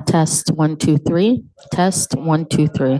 Test 1, 2, 3. Test 1, 2, 3.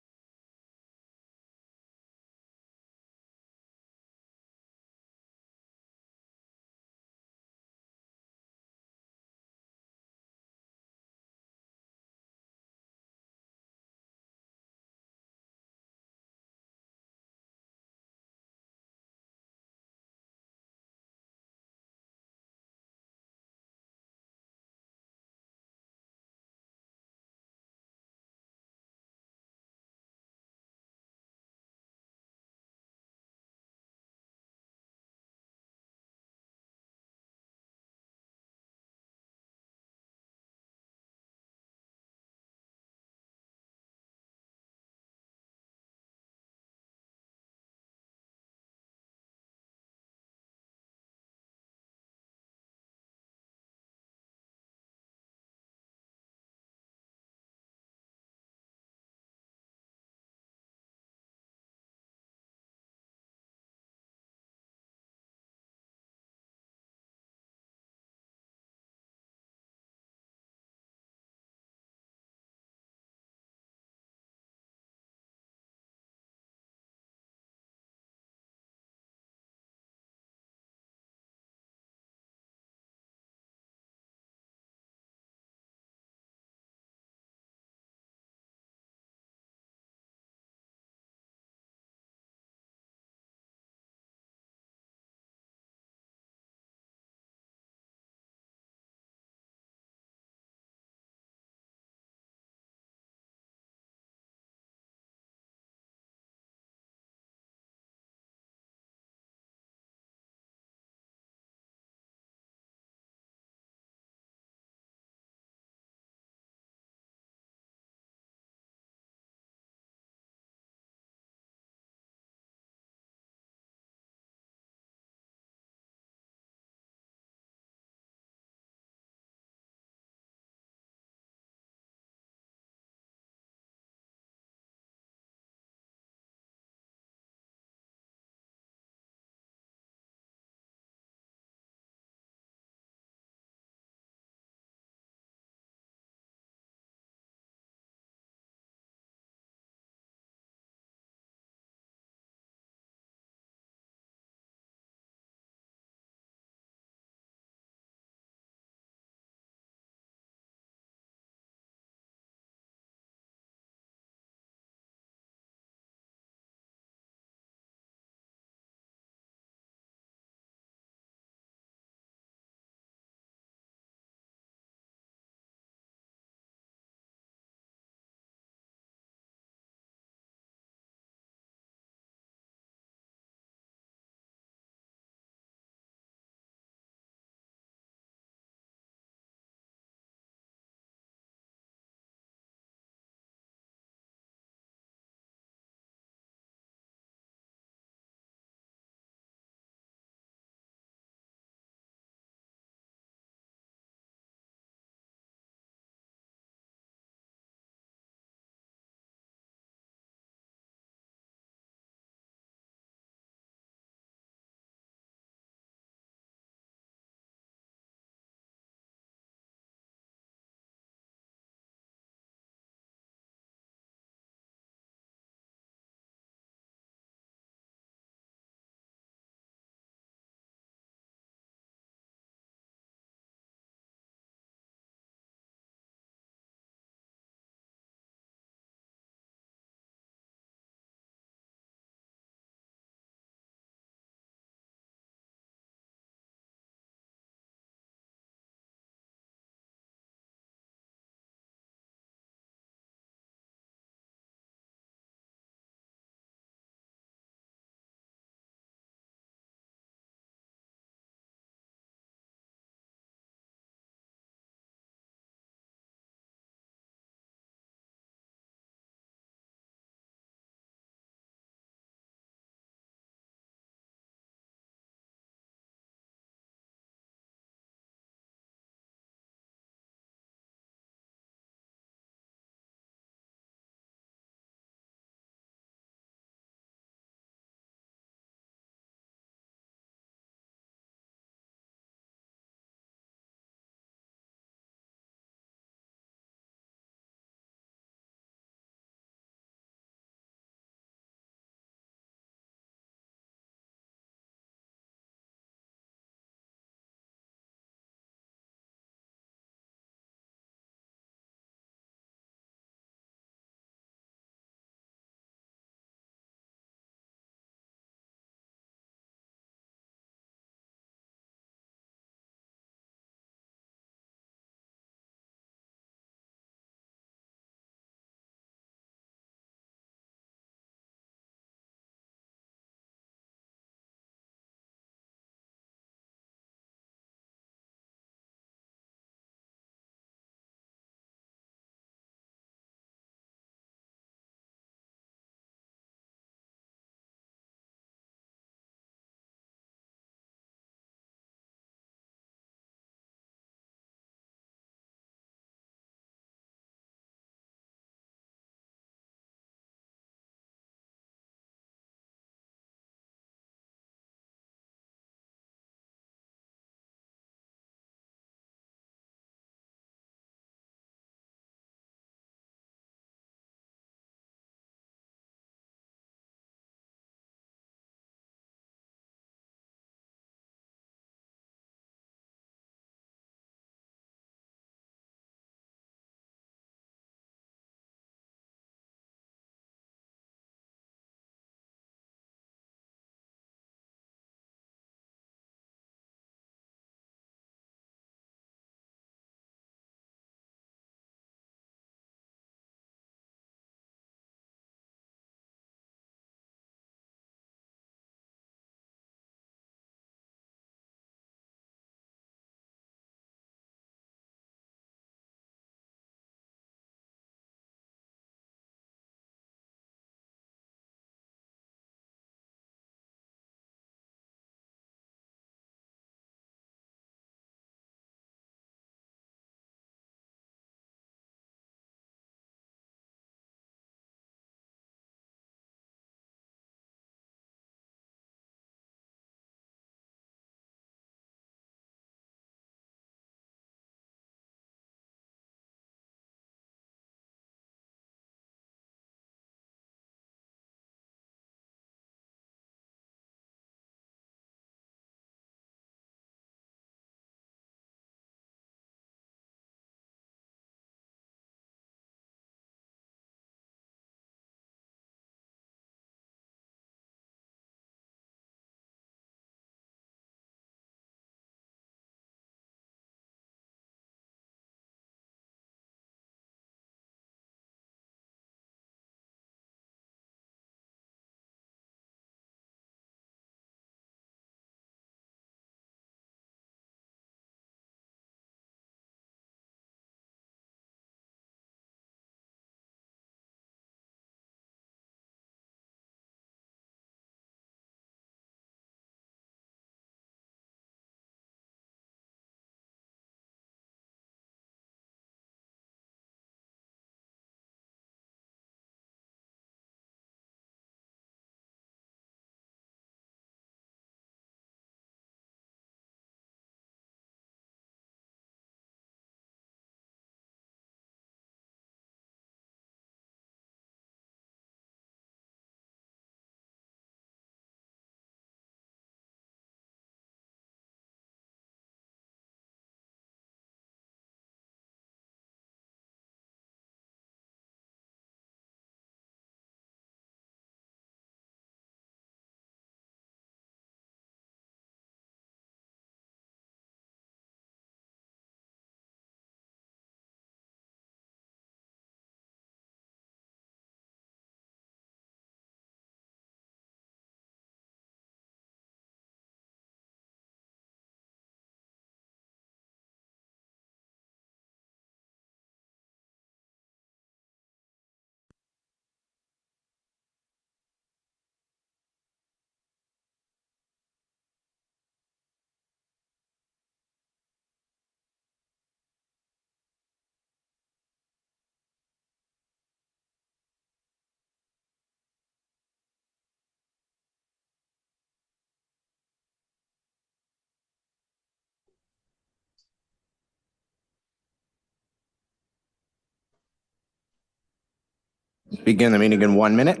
Begin the meeting in 1 minute.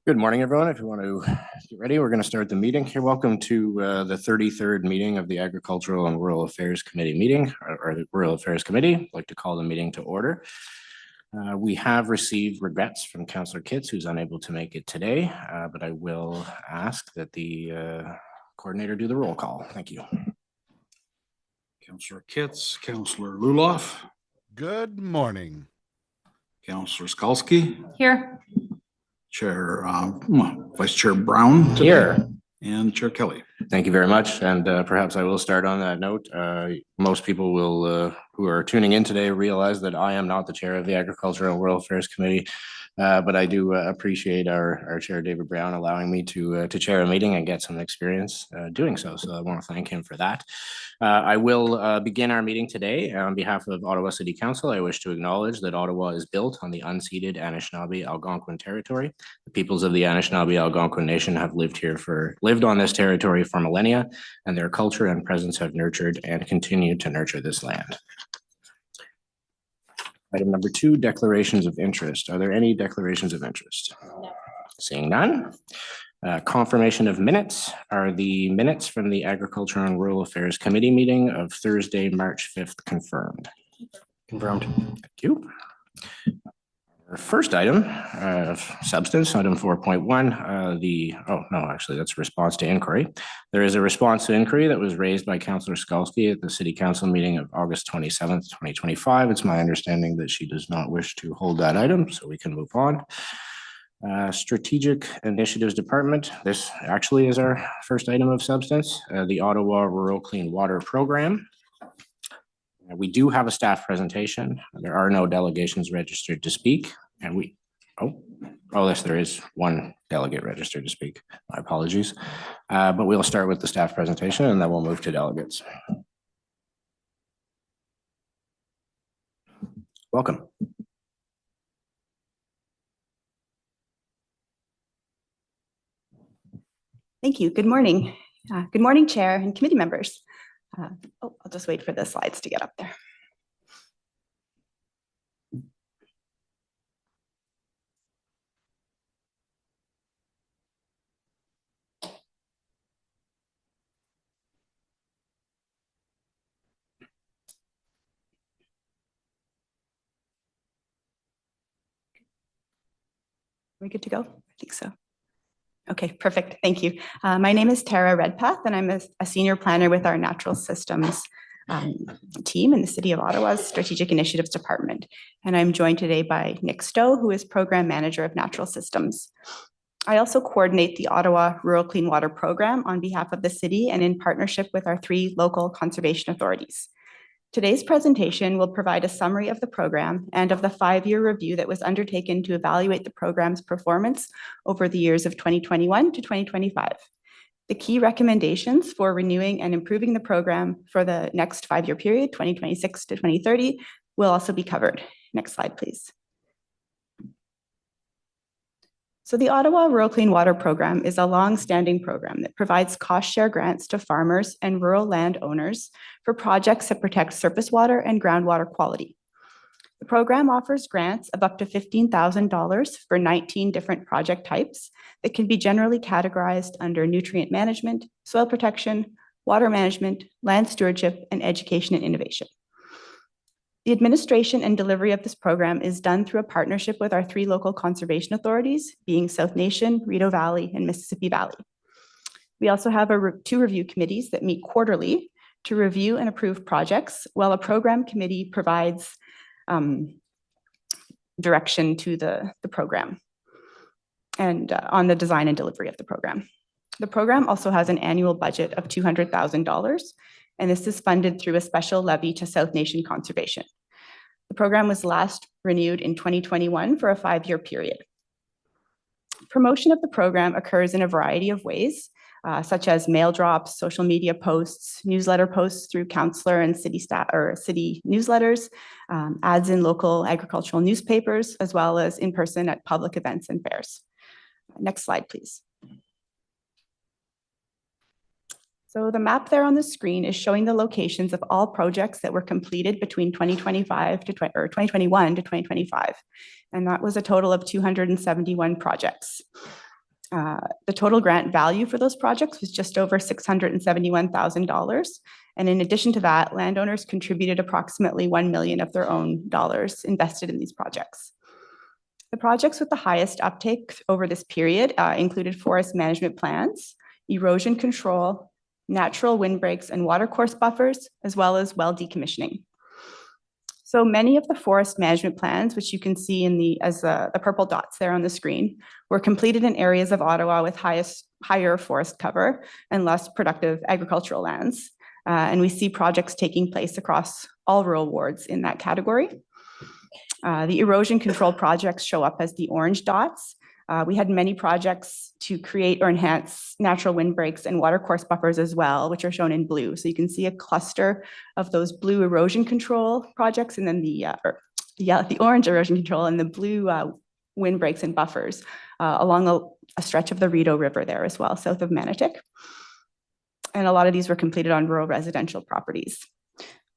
Good morning, everyone. If you want to get ready, we're going to start the meeting here. Welcome to the 33rd meeting of the Agricultural and Rural Affairs Committee meeting, or the Rural Affairs Committee. I'd like to call the meeting to order. We have received regrets from Councillor Kitts, who's unable to make it today, but I will ask that the coordinator do the roll call. Thank you. Councillor Kitts, Councillor Luloff. Good morning. Councillor Skalski. Here. Chair, Vice Chair Brown today. Here. And Chair Kelly. Thank you very much. And perhaps I will start on that note. Most people will, who are tuning in today, realize that I am not the chair of the Agricultural and Rural Affairs Committee, but I do appreciate our chair, David Brown, allowing me to chair a meeting and get some experience doing so. So I want to thank him for that. I will begin our meeting today. On behalf of Ottawa City Council, I wish to acknowledge that Ottawa is built on the unceded Anishinaabe Algonquin territory. The peoples of the Anishinaabe Algonquin Nation have lived on this territory for millennia, and their culture and presence have nurtured and continue to nurture this land. Item number 2, declarations of interest. Are there any declarations of interest? No. Seeing none. Confirmation of minutes are the minutes from the Agriculture and Rural Affairs Committee meeting of Thursday, March 5th confirmed. Confirmed. Thank you. Our first item of substance, item 4.1, actually that's a response to inquiry. There is a response to inquiry that was raised by Councillor Skalski at the City Council meeting of August 27th, 2025. It's my understanding that she does not wish to hold that item, so we can move on. Strategic Initiatives Department. This actually is our first item of substance, the Ottawa Rural Clean Water Program. We do have a staff presentation. There are no delegations registered to speak. And yes, there is one delegate registered to speak. My apologies. But we'll start with the staff presentation and then we'll move to delegates. Welcome. Thank you. Good morning. Good morning, Chair and committee members. I'll just wait for the slides to get up there. Are we good to go? I think so. Okay, perfect. Thank you. My name is Tara Redpath, and I'm a senior planner with our Natural Systems team in the City of Ottawa's Strategic Initiatives Department. And I'm joined today by Nick Stowe, who is Program Manager of Natural Systems. I also coordinate the Ottawa Rural Clean Water Program on behalf of the city and in partnership with our 3 local conservation authorities. Today's presentation will provide a summary of the program and of the 5-year review that was undertaken to evaluate the program's performance over the years of 2021 to 2025. The key recommendations for renewing and improving the program for the next 5-year period, 2026 to 2030, will also be covered. Next slide, please. So the Ottawa Rural Clean Water Program is a long-standing program that provides cost share grants to farmers and rural landowners for projects that protect surface water and groundwater quality. The program offers grants of up to $15,000 for 19 different project types that can be generally categorized under nutrient management, soil protection, water management, land stewardship, and education and innovation. The administration and delivery of this program is done through a partnership with our 3 local conservation authorities, being South Nation, Rideau Valley, and Mississippi Valley. We also have 2 review committees that meet quarterly to review and approve projects, while a program committee provides direction to the program and on the design and delivery of the program. The program also has an annual budget of $200,000, and this is funded through a special levy to South Nation Conservation. The program was last renewed in 2021 for a 5-year period. Promotion of the program occurs in a variety of ways, such as mail drops, social media posts, newsletter posts through councillor and city staff or city newsletters, ads in local agricultural newspapers, as well as in person at public events and fairs. Next slide, please. So the map there on the screen is showing the locations of all projects that were completed between 2021 to 2025. And that was a total of 271 projects. The total grant value for those projects was just over $671,000. And in addition to that, landowners contributed approximately $1 million of their own dollars invested in these projects. The projects with the highest uptake over this period included forest management plans, erosion control, natural windbreaks and watercourse buffers, as well as well decommissioning. So many of the forest management plans, which you can see in the purple dots there on the screen, were completed in areas of Ottawa with higher forest cover and less productive agricultural lands. And we see projects taking place across all rural wards in that category. The erosion control projects show up as the orange dots. We had many projects to create or enhance natural windbreaks and watercourse buffers as well, which are shown in blue. So you can see a cluster of those blue erosion control projects, and then the orange erosion control and the blue windbreaks and buffers along a stretch of the Rideau River there as well, south of Manotick. And a lot of these were completed on rural residential properties.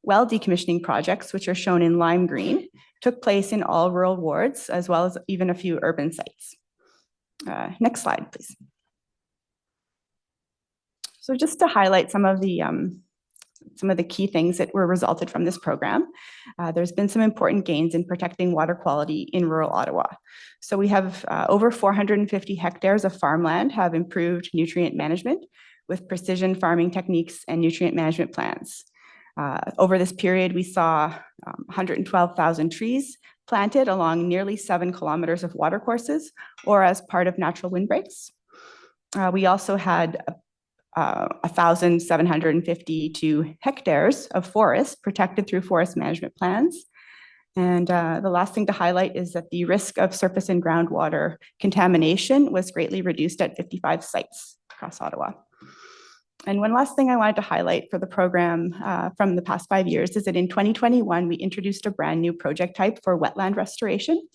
Well decommissioning projects, which are shown in lime green, took place in all rural wards, as well as even a few urban sites. Next slide, please. So just to highlight some of the key things that were resulted from this program, there's been some important gains in protecting water quality in rural Ottawa. So we have over 450 hectares of farmland have improved nutrient management with precision farming techniques and nutrient management plans. Over this period, we saw 112,000 trees planted along nearly 7 kilometers of watercourses or as part of natural windbreaks. We also had 1,752 hectares of forest protected through forest management plans. And the last thing to highlight is that the risk of surface and groundwater contamination was greatly reduced at 55 sites across Ottawa. And one last thing I wanted to highlight for the program from the past 5 years is that in 2021, we introduced a brand new project type for wetland restoration.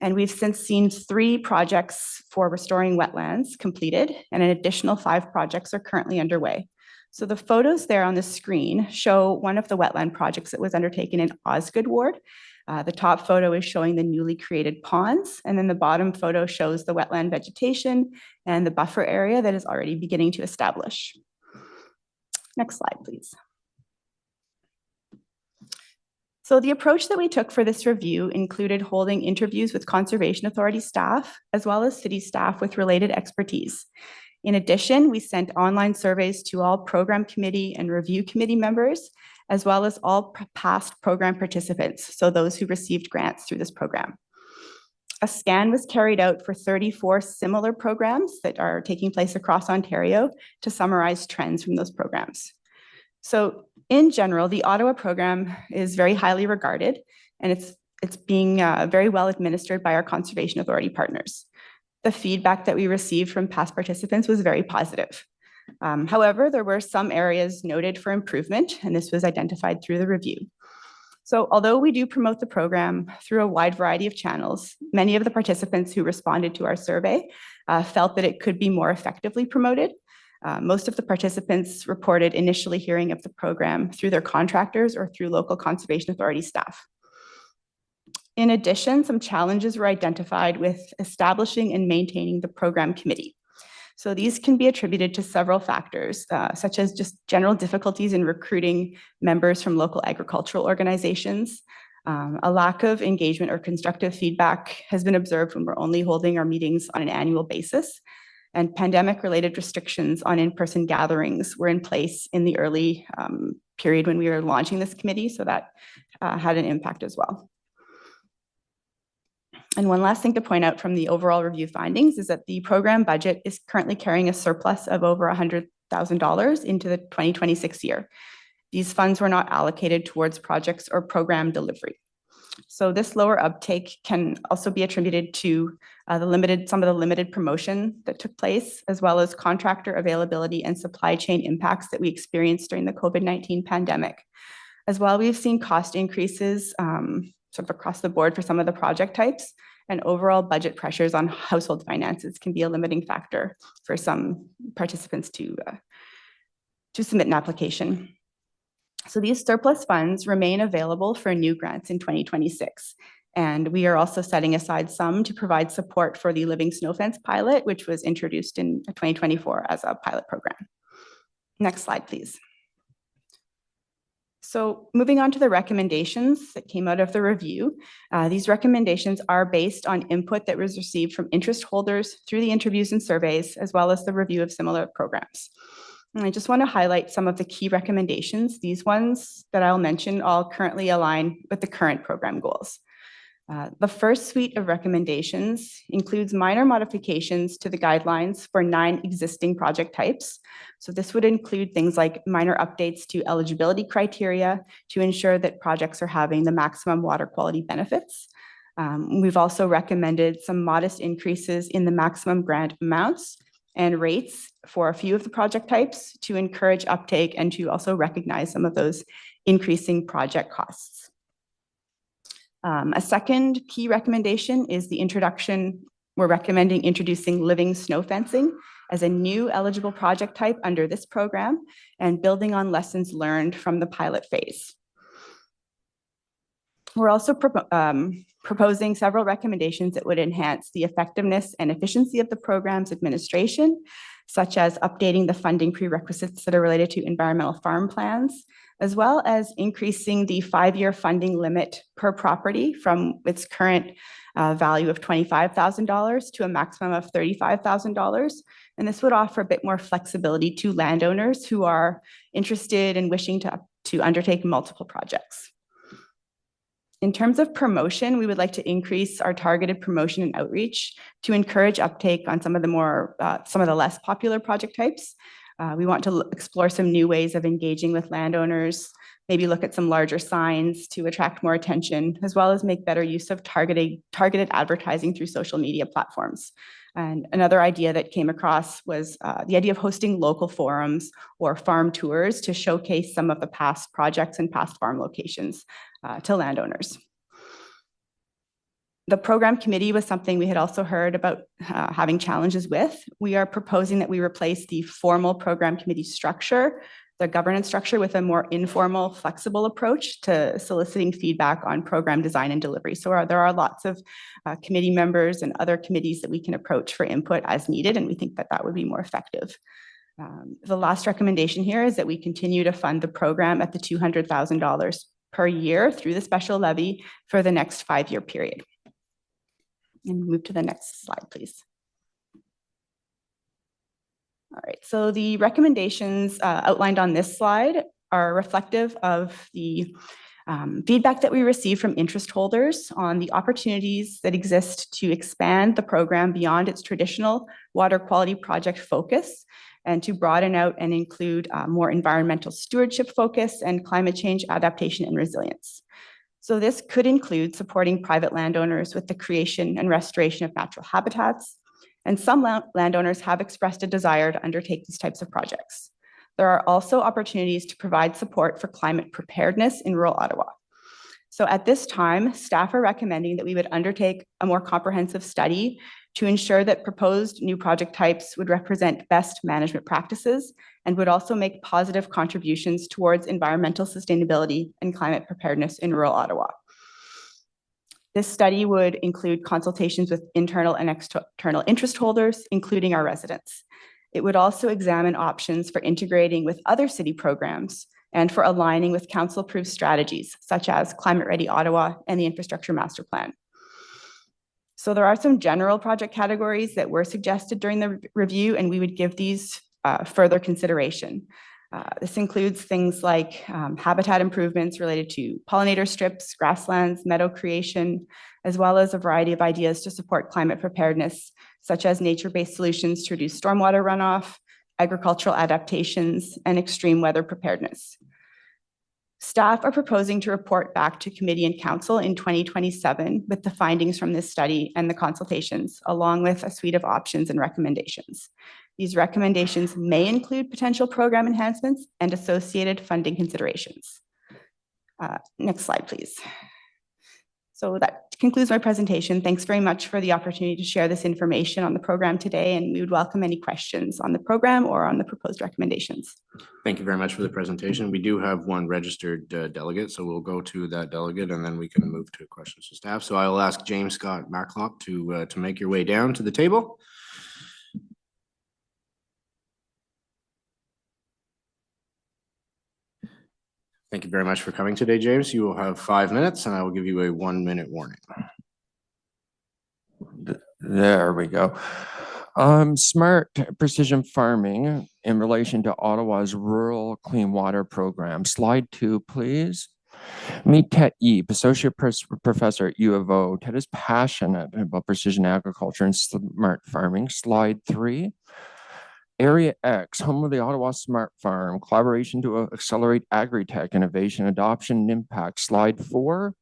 And we've since seen 3 projects for restoring wetlands completed, and an additional 5 projects are currently underway. So the photos there on the screen show one of the wetland projects that was undertaken in Osgood Ward. The top photo is showing the newly created ponds, and then the bottom photo shows the wetland vegetation and the buffer area that is already beginning to establish. Next slide, please. So the approach that we took for this review included holding interviews with Conservation Authority staff, as well as city staff with related expertise. In addition, we sent online surveys to all program committee and review committee members, as well as all past program participants, so those who received grants through this program. A scan was carried out for 34 similar programs that are taking place across Ontario to summarize trends from those programs. So in general, the Ottawa program is very highly regarded, and it's being very well administered by our Conservation Authority partners. The feedback that we received from past participants was very positive. However, there were some areas noted for improvement, and this was identified through the review. So although we do promote the program through a wide variety of channels, many of the participants who responded to our survey felt that it could be more effectively promoted. Most of the participants reported initially hearing of the program through their contractors or through local conservation authority staff. In addition, some challenges were identified with establishing and maintaining the program committee. So these can be attributed to several factors, such as just general difficulties in recruiting members from local agricultural organizations. A lack of engagement or constructive feedback has been observed when we're only holding our meetings on an annual basis. And pandemic-related restrictions on in-person gatherings were in place in the early period when we were launching this committee, so that had an impact as well. And one last thing to point out from the overall review findings is that the program budget is currently carrying a surplus of over $100,000 into the 2026 year. These funds were not allocated towards projects or program delivery. So this lower uptake can also be attributed to some of the limited promotion that took place, as well as contractor availability and supply chain impacts that we experienced during the COVID-19 pandemic. As well, we've seen cost increases sort of across the board for some of the project types, and overall budget pressures on household finances can be a limiting factor for some participants to submit an application. So these surplus funds remain available for new grants in 2026. And we are also setting aside some to provide support for the Living Snow Fence pilot, which was introduced in 2024 as a pilot program. Next slide, please. So moving on to the recommendations that came out of the review, these recommendations are based on input that was received from interest holders through the interviews and surveys, as well as the review of similar programs. And I just want to highlight some of the key recommendations. These ones that I'll mention all currently align with the current program goals. The first suite of recommendations includes minor modifications to the guidelines for 9 existing project types. So this would include things like minor updates to eligibility criteria to ensure that projects are having the maximum water quality benefits. We've also recommended some modest increases in the maximum grant amounts and rates for a few of the project types to encourage uptake and to also recognize some of those increasing project costs. A second key recommendation is the introduction. We're recommending introducing living snow fencing as a new eligible project type under this program and building on lessons learned from the pilot phase. We're also proposing several recommendations that would enhance the effectiveness and efficiency of the program's administration, such as updating the funding prerequisites that are related to environmental farm plans, as well as increasing the 5-year funding limit per property from its current value of $25,000 to a maximum of $35,000. And this would offer a bit more flexibility to landowners who are interested in wishing to undertake multiple projects. In terms of promotion, we would like to increase our targeted promotion and outreach to encourage uptake on some of the less popular project types. We want to explore some new ways of engaging with landowners, maybe look at some larger signs to attract more attention, as well as make better use of targeted advertising through social media platforms. And another idea that came across was the idea of hosting local forums or farm tours to showcase some of the past projects and past farm locations to landowners. The program committee was something we had also heard about having challenges with. We are proposing that we replace the formal program committee structure, the governance structure, with a more informal, flexible approach to soliciting feedback on program design and delivery. So there are lots of committee members and other committees that we can approach for input as needed, and we think that that would be more effective. The last recommendation here is that we continue to fund the program at the $200,000 per year through the special levy for the next 5-year period. And move to the next slide, please. All right, so the recommendations outlined on this slide are reflective of the feedback that we received from interest holders on the opportunities that exist to expand the program beyond its traditional water quality project focus and to broaden out and include more environmental stewardship focus and climate change adaptation and resilience. So this could include supporting private landowners with the creation and restoration of natural habitats, and some landowners have expressed a desire to undertake these types of projects. There are also opportunities to provide support for climate preparedness in rural Ottawa. So at this time, staff are recommending that we would undertake a more comprehensive study to ensure that proposed new project types would represent best management practices and would also make positive contributions towards environmental sustainability and climate preparedness in rural Ottawa. This study would include consultations with internal and external interest holders, including our residents. It would also examine options for integrating with other city programs and for aligning with council-approved strategies, such as Climate Ready Ottawa and the Infrastructure Master Plan. So there are some general project categories that were suggested during the review, and we would give these further consideration. This includes things like habitat improvements related to pollinator strips, grasslands, meadow creation, as well as a variety of ideas to support climate preparedness, such as nature-based solutions to reduce stormwater runoff, agricultural adaptations, and extreme weather preparedness. Staff are proposing to report back to committee and council in 2027 with the findings from this study and the consultations, along with a suite of options and recommendations. These recommendations may include potential program enhancements and associated funding considerations. Next slide, please. So that concludes my presentation. Thanks very much for the opportunity to share this information on the program today, and we would welcome any questions on the program or on the proposed recommendations. Thank you very much for the presentation. We do have one registered delegate, so we'll go to that delegate and then we can move to questions to staff. So I will ask James Scott Macklop to make your way down to the table. Thank you very much for coming today, James. You will have 5 minutes and I will give you a 1-minute warning. There we go. Smart precision farming in relation to Ottawa's rural clean water program. Slide 2, please. Meet Tet Yeep, Associate Professor at U of O. Tet is passionate about precision agriculture and smart farming. Slide 3. Area X, home of the Ottawa Smart Farm, collaboration to accelerate agri-tech innovation, adoption, and impact. Slide 4.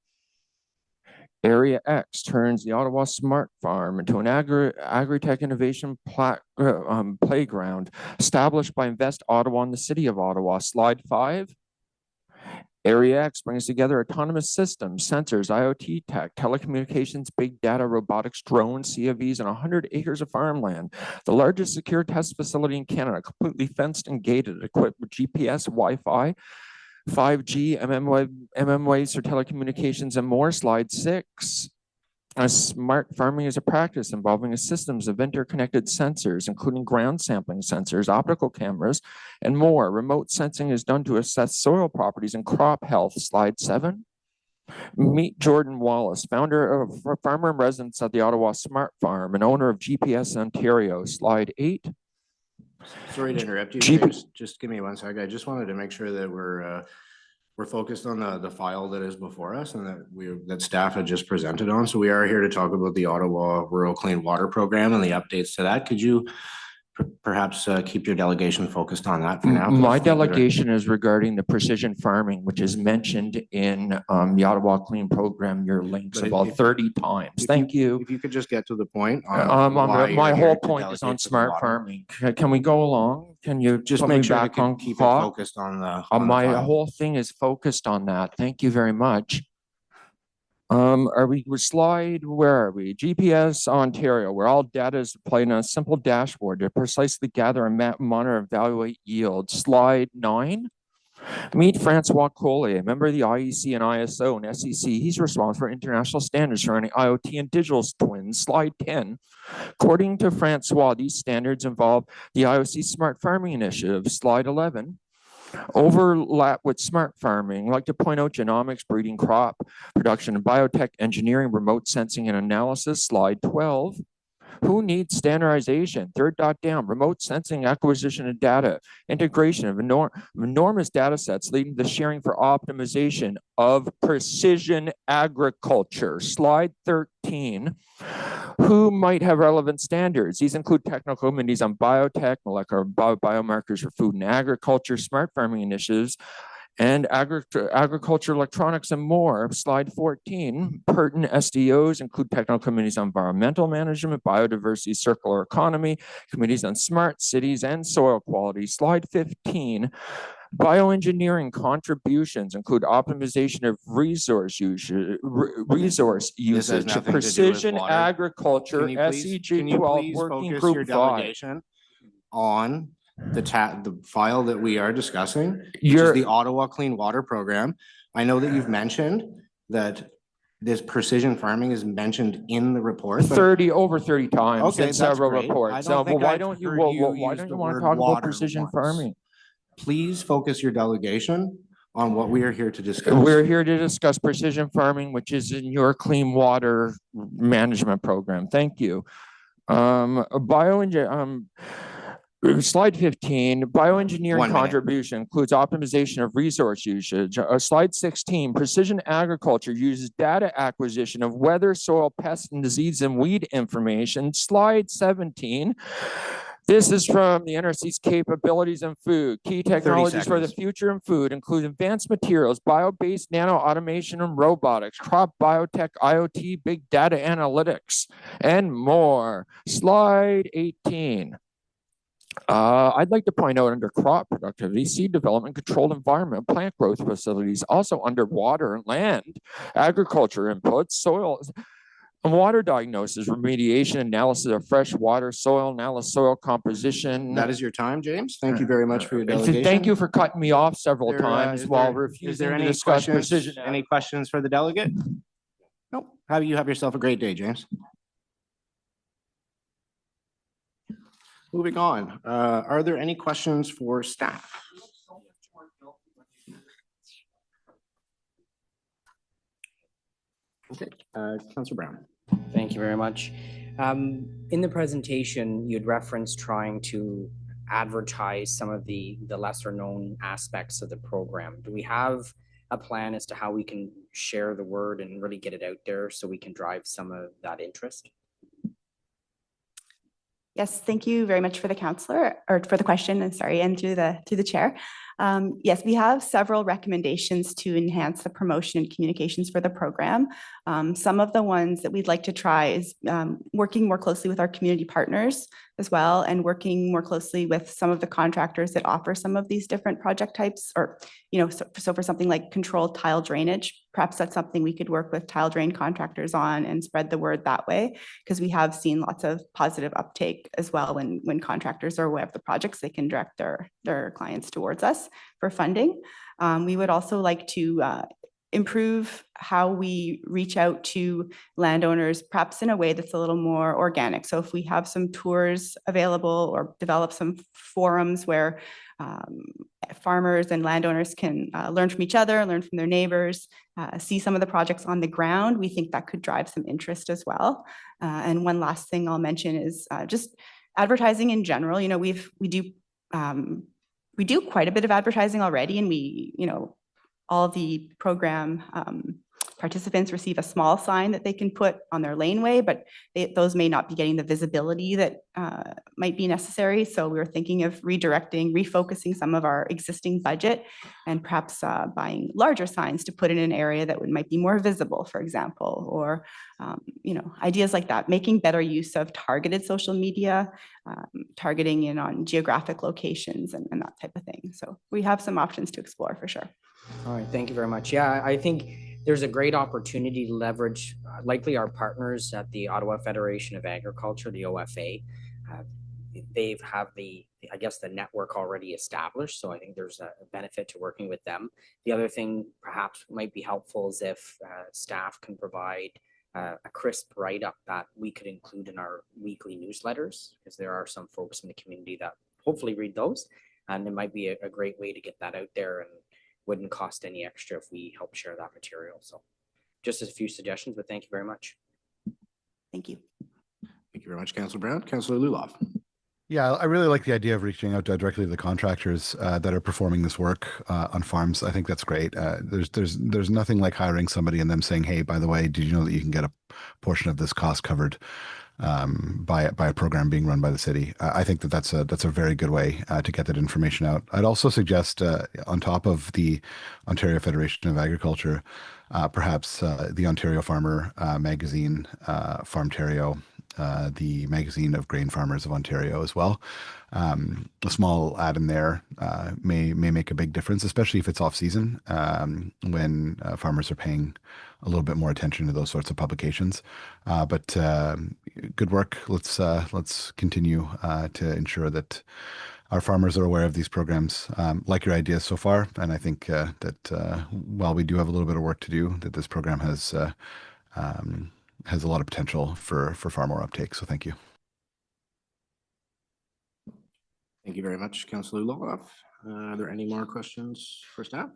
Area X turns the Ottawa Smart Farm into an agri-tech innovation playground established by Invest Ottawa and the City of Ottawa. Slide 5. Area X brings together autonomous systems, sensors, IoT tech, telecommunications, big data, robotics, drones, CFVs, and 100 acres of farmland. The largest secure test facility in Canada, completely fenced and gated, equipped with GPS, Wi-Fi, 5G, mmWaves for telecommunications, and more. Slide 6. Smart farming is a practice involving systems of interconnected sensors, including ground sampling sensors, optical cameras, and more. Remote sensing is done to assess soil properties and crop health. Slide 7. Meet Jordan Wallace, founder of farmer in residence at the Ottawa Smart Farm and owner of GPS Ontario. Slide 8. Sorry to interrupt you, James. Just give me 1 second. I just wanted to make sure that we're focused on the file that is before us and that staff had just presented on. So we are here to talk about the Ottawa Rural Clean Water Program and the updates to that. Could you perhaps keep your delegation focused on that for now? My delegation is regarding the precision farming, which is mentioned in the Ottawa Clean Program, your links about 30 times. Thank you. If you could just get to the point. My whole point is on smart farming. Can we go along? Can you just make sure to keep it focused on the my whole thing is focused on that. Thank you very much. Where are we? GPS Ontario, where all data is played on a simple dashboard to precisely gather and monitor and evaluate yield. Slide 9. Meet Francois Collier, a member of the IEC and ISO and SEC. He's responsible for international standards surrounding IoT and digital twins. Slide 10. According to Francois, these standards involve the IOC Smart Farming Initiative. Slide 11. Overlap with smart farming. I'd like to point out genomics, breeding, crop production, and biotech engineering, remote sensing and analysis. Slide 12. Who needs standardization? Third dot down, remote sensing, acquisition of data, integration of enormous data sets leading to the sharing for optimization of precision agriculture. Slide 13. Who might have relevant standards? These include technical committees on biotech, molecular biomarkers for food and agriculture, smart farming initiatives, and agriculture, electronics, and more. Slide 14, pertinent SDOs include technical committees on environmental management, biodiversity, circular economy, committees on smart cities and soil quality. Slide 15, Bioengineering contributions include optimization of resource usage, This has nothing to do with precision water. agriculture, Can you SEG 12 working focus group your 5. delegation on the file that we are discussing, which is the Ottawa Clean Water Program? I know that you've mentioned that this precision farming is mentioned in the report. Over 30 times Okay, in that's several great. reports. I don't think why I've don't you heard why you don't use you the want to word talk about water precision once. farming? Please focus your delegation on what we are here to discuss. We're here to discuss precision farming, which is in your clean water management program. Thank you. Slide 15, bioengineering 1 minute. contribution includes optimization of resource usage. Slide 16, precision agriculture uses data acquisition of weather, soil, pest, and disease and weed information. Slide 17, this is from the NRC's capabilities in food. Key technologies for the future in food include advanced materials, bio-based nano automation and robotics, crop biotech, IoT, big data analytics, and more. Slide 18. I'd like to point out under crop productivity, seed development, controlled environment, plant growth facilities, also under water and land, agriculture inputs, soil and water diagnosis, remediation, analysis of fresh water, soil analysis, soil composition. That is your time, James. Thank you very much for your delegation. Thank you for cutting me off several times while refusing to discuss precision. Any questions for the delegate? Nope. You have yourself a great day, James. Moving on, are there any questions for staff? Okay, Councillor Brown. Thank you very much. In the presentation, you'd referenced trying to advertise some of the lesser known aspects of the program. Do we have a plan as to how we can share the word and really get it out there so we can drive some of that interest? Yes, thank you very much for the counselor, or for the question, and sorry, and through the chair. Yes, we have several recommendations to enhance the promotion and communications for the program. Some of the ones that we'd like to try is working more closely with our community partners as well, and working more closely with some of the contractors that offer some of these different project types, or, so for something like controlled tile drainage, perhaps that's something we could work with tile drain contractors on and spread the word that way, because we have seen lots of positive uptake as well when contractors are aware of the projects, they can direct their clients towards us for funding. We would also like to improve how we reach out to landowners, perhaps in a way that's a little more organic. So if we have some tours available or develop some forums where farmers and landowners can learn from each other, learn from their neighbors, see some of the projects on the ground, we think that could drive some interest as well. And one last thing I'll mention is just advertising in general. We do quite a bit of advertising already, and all the program participants receive a small sign that they can put on their laneway, but those may not be getting the visibility that might be necessary. So we were thinking of refocusing some of our existing budget, and perhaps buying larger signs to put in an area that might be more visible, for example, or ideas like that, making better use of targeted social media, targeting in on geographic locations and that type of thing. So we have some options to explore for sure. All right, thank you very much. Yeah, I think there's a great opportunity to leverage likely our partners at the Ottawa Federation of Agriculture, the OFA. They have the network already established, so I think there's a benefit to working with them. The other thing perhaps might be helpful is if staff can provide a crisp write-up that we could include in our weekly newsletters, because there are some folks in the community that hopefully read those, and it might be a great way to get that out there, and wouldn't cost any extra if we help share that material. So just a few suggestions, but thank you very much. Thank you. Thank you very much, Councillor Brown. Councillor Luloff. Yeah, I really like the idea of reaching out directly to the contractors that are performing this work on farms. I think that's great. There's nothing like hiring somebody and them saying, "Hey, by the way, did you know that you can get a portion of this cost covered by a program being run by the city?" I think that's a very good way to get that information out. I'd also suggest, on top of the Ontario Federation of Agriculture, perhaps the Ontario Farmer magazine, Farmtario, the magazine of Grain Farmers of Ontario as well. A small ad in there may make a big difference, especially if it's off season, when farmers are paying a little bit more attention to those sorts of publications. But good work. Let's continue to ensure that our farmers are aware of these programs. Like your ideas so far, and I think that while we do have a little bit of work to do, that this program has a lot of potential for far more uptake. So thank you. Thank you very much, Councillor Luloff. Are there any more questions for staff?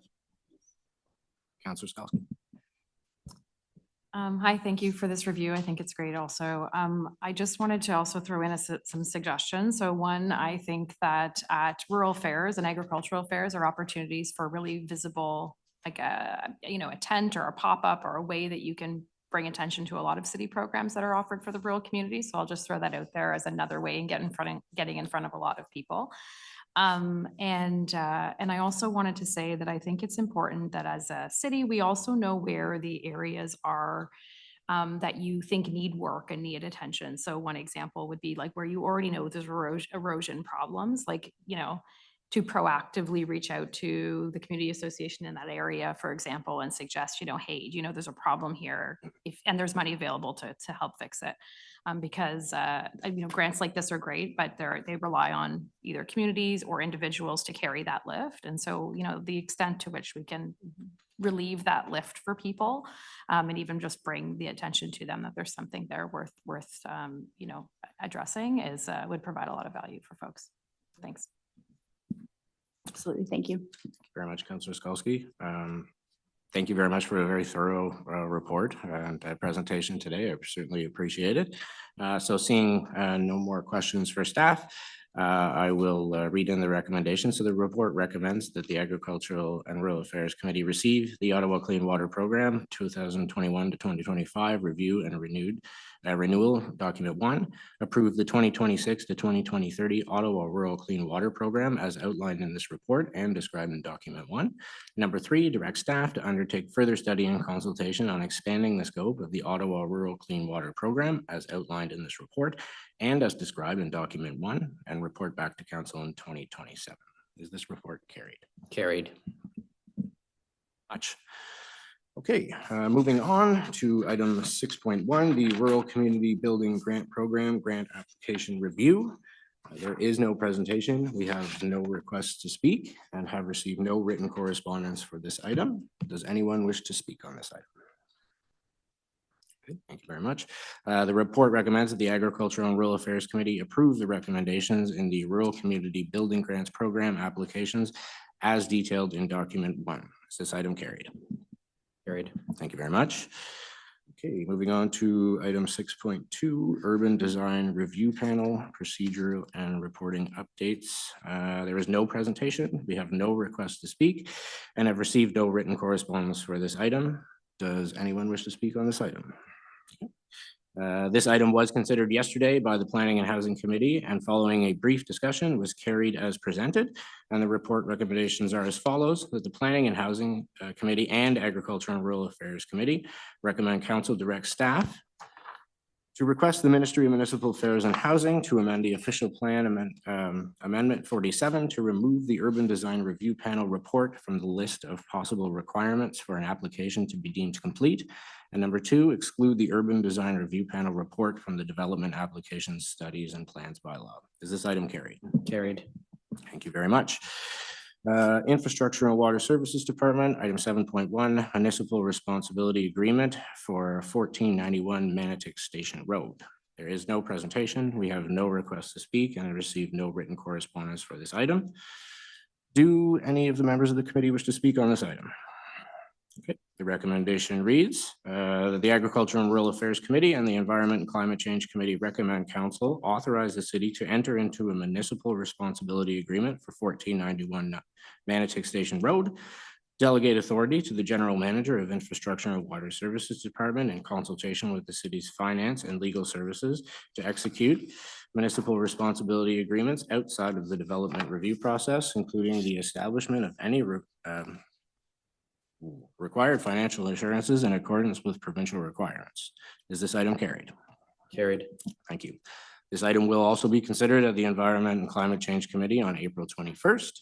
Councillor Skalski. Hi, thank you for this review. I think it's great also. I just wanted to also throw in some suggestions. So one, I think that at rural fairs and agricultural fairs are opportunities for really visible, like a tent or a pop-up or a way that you can bring attention to a lot of city programs that are offered for the rural community. So I'll just throw that out there as another way and getting in front of a lot of people. And I also wanted to say that I think it's important that as a city, we also know where the areas are that you think need work and need attention. So one example would be like where you already know there's erosion problems, like, to proactively reach out to the community association in that area, for example, and suggest, hey, there's a problem here, and there's money available to help fix it. Because grants like this are great, but they rely on either communities or individuals to carry that lift. And so, the extent to which we can relieve that lift for people, and even just bring the attention to them that there's something there worth addressing would provide a lot of value for folks. Thanks. Absolutely. Thank you. Thank you very much, Councillor Skalski. Thank you very much for a very thorough report and presentation today. I certainly appreciate it. So seeing no more questions for staff, I will read in the recommendation. So the report recommends that the Agricultural and Rural Affairs Committee receive the Ottawa Clean Water Program 2021 to 2025 review and renewal document 1, approve the 2026 to 2030 Ottawa Rural Clean Water Program as outlined in this report and described in document 1. Number 3, direct staff to undertake further study and consultation on expanding the scope of the Ottawa Rural Clean Water Program as outlined in this report and as described in document 1, and report back to council in 2027. Is this report carried? Carried. Much. Okay, moving on to item 6.1, the Rural Community Building Grant Program Grant Application Review. There is no presentation. We have no requests to speak and have received no written correspondence for this item. Does anyone wish to speak on this item? Okay, thank you very much. The report recommends that the Agricultural and Rural Affairs Committee approve the recommendations in the Rural Community Building Grants Program applications as detailed in document 1. Is this item carried? Carried. Thank you very much. Okay, moving on to item 6.2, Urban Design Review Panel, Procedural and Reporting Updates. There is no presentation. We have no request to speak and have received no written correspondence for this item. Does anyone wish to speak on this item? This item was considered yesterday by the Planning and Housing Committee, and following a brief discussion was carried as presented. And the report recommendations are as follows: that the Planning and Housing Committee and Agriculture and Rural Affairs Committee recommend council direct staff to request the Ministry of Municipal Affairs and Housing to amend the official plan amendment 47 to remove the Urban Design Review Panel report from the list of possible requirements for an application to be deemed complete. And number 2, exclude the Urban Design Review Panel report from the Development Applications, Studies and Plans bylaw. Is this item carried? Carried. Thank you very much. Infrastructure and Water Services Department, item 7.1, Municipal Responsibility Agreement for 1491 Manotick Station Road. There is no presentation. We have no request to speak and I received no written correspondence for this item. Do any of the members of the committee wish to speak on this item? Okay, the recommendation reads that the Agriculture and Rural Affairs Committee and the Environment and Climate Change Committee recommend council authorize the city to enter into a municipal responsibility agreement for 1491 Manotick Station Road, delegate authority to the General Manager of Infrastructure and Water Services Department in consultation with the city's finance and legal services to execute municipal responsibility agreements outside of the development review process, including the establishment of any required financial assurances in accordance with provincial requirements. Is this item carried? Carried. Thank you. This item will also be considered at the Environment and Climate Change Committee on April 21st.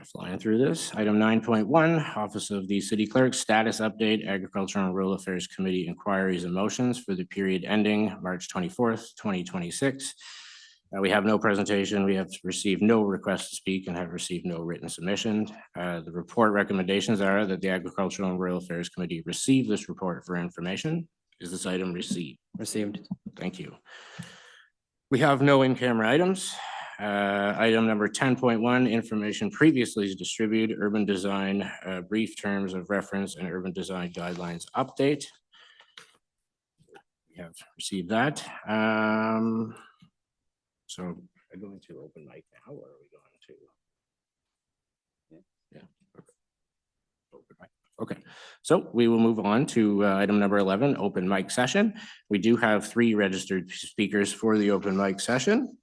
Flying through this. Item 9.1, Office of the City Clerk, status update, Agricultural and Rural Affairs Committee inquiries and motions for the period ending March 24th, 2026. We have no presentation. We have received no request to speak and have received no written submission. The report recommendations are that the Agricultural and Rural Affairs Committee receive this report for information. Is this item received? Received. Thank you. We have no in-camera items. Item number 10.1, information previously distributed, urban design, brief terms of reference and urban design guidelines update. We have received that. So are we going to open mic now, or are we going to? Yeah. Okay. Open mic. Okay. So we will move on to item number 11, open mic session. We do have 3 registered speakers for the open mic session.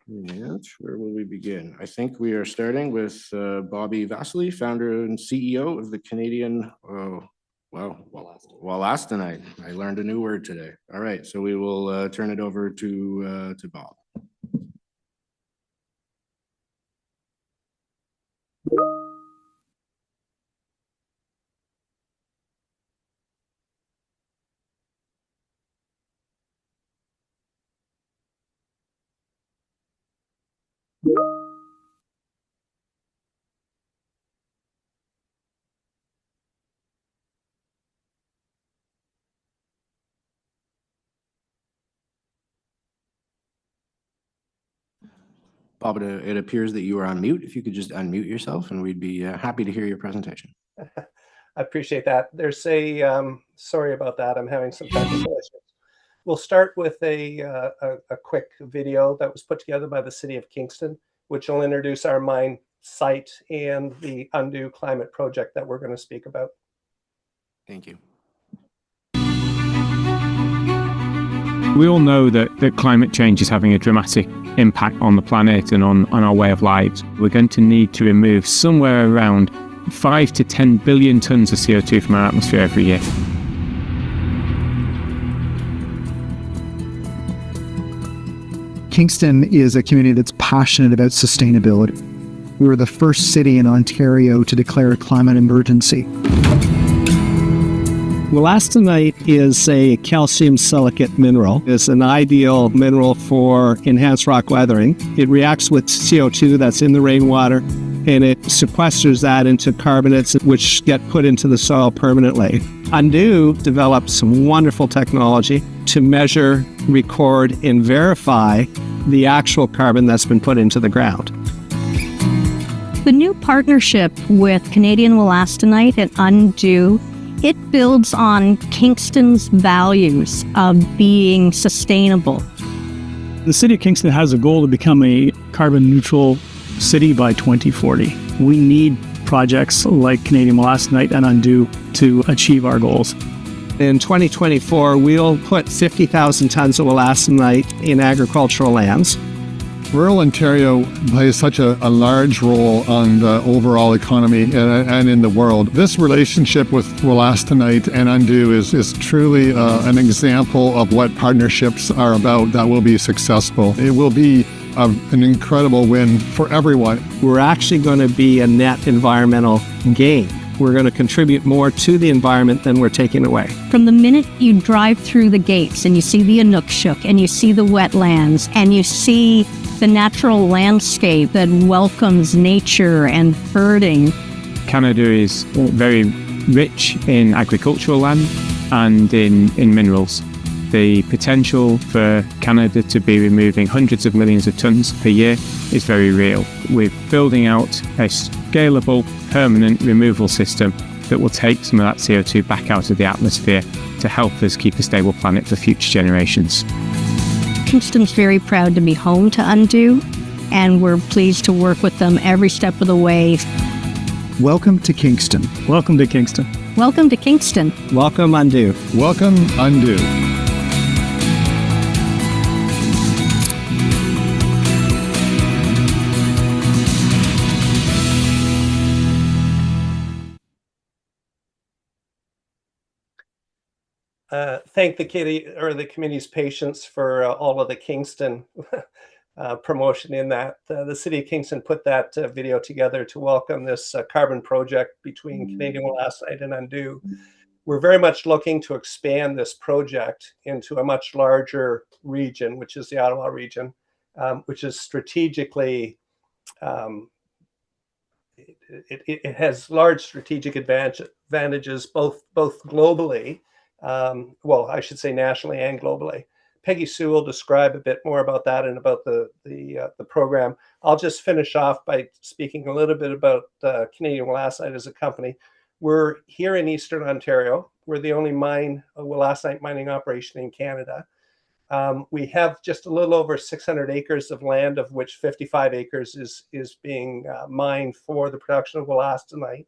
And where will we begin? I think we are starting with Bobby Vasily, founder and CEO of the Canadian, Wollastonite. I learned a new word today. All right, so we will turn it over to Bob. Bob, it appears that you are on mute. If you could just unmute yourself and we'd be happy to hear your presentation. I appreciate that. There's a, sorry about that. I'm having some technical issues. We'll start with a quick video that was put together by the City of Kingston, which will introduce our mine site and the Undo Climate project that we're going to speak about. Thank you. We all know that climate change is having a dramatic impact on the planet and on our way of lives. We're going to need to remove somewhere around 5 to 10 billion tons of CO2 from our atmosphere every year. Kingston is a community that's passionate about sustainability. We were the first city in Ontario to declare a climate emergency. Wollastonite is a calcium silicate mineral. It's an ideal mineral for enhanced rock weathering. It reacts with CO2 that's in the rainwater, and it sequesters that into carbonates, which get put into the soil permanently. Undo developed some wonderful technology to measure, record, and verify the actual carbon that's been put into the ground. The new partnership with Canadian Wollastonite and Undo, it builds on Kingston's values of being sustainable. The City of Kingston has a goal to become a carbon neutral city by 2040. We need projects like Canadian Wollastonite and Undo to achieve our goals. In 2024, we'll put 50,000 tons of wollastonite in agricultural lands. Rural Ontario plays such a large role on the overall economy and in the world. This relationship with Wollastonite and Undo is truly an example of what partnerships are about that will be successful. It will be an incredible win for everyone. We're actually going to be a net environmental gain. We're going to contribute more to the environment than we're taking away. From the minute you drive through the gates and you see the Inukshuk and you see the wetlands and you see the natural landscape that welcomes nature and birding. Canada is very rich in agricultural land and in minerals. The potential for Canada to be removing hundreds of millions of tons per year is very real. We're building out a scalable, permanent removal system that will take some of that CO2 back out of the atmosphere to help us keep a stable planet for future generations. Kingston's very proud to be home to Undo, and we're pleased to work with them every step of the way. Welcome to Kingston. Welcome to Kingston. Welcome to Kingston. Welcome, Undo. Welcome, Undo. thank the committee's patience for all of the Kingston promotion in that. The City of Kingston put that video together to welcome this carbon project between Canadian Wolastoqiyik and Undo. We're very much looking to expand this project into a much larger region, which is the Ottawa region, which is strategically, it has large strategic advantages both globally, well, I should say nationally and globally. Peggy Sue will describe a bit more about that and about the program. I'll just finish off by speaking a little bit about Canadian Wolastoqiyik as a company. We're here in Eastern Ontario. We're the only wolastoqiyik mining operation in Canada. We have just a little over 600 acres of land, of which 55 acres is being mined for the production of wolastoqiyik.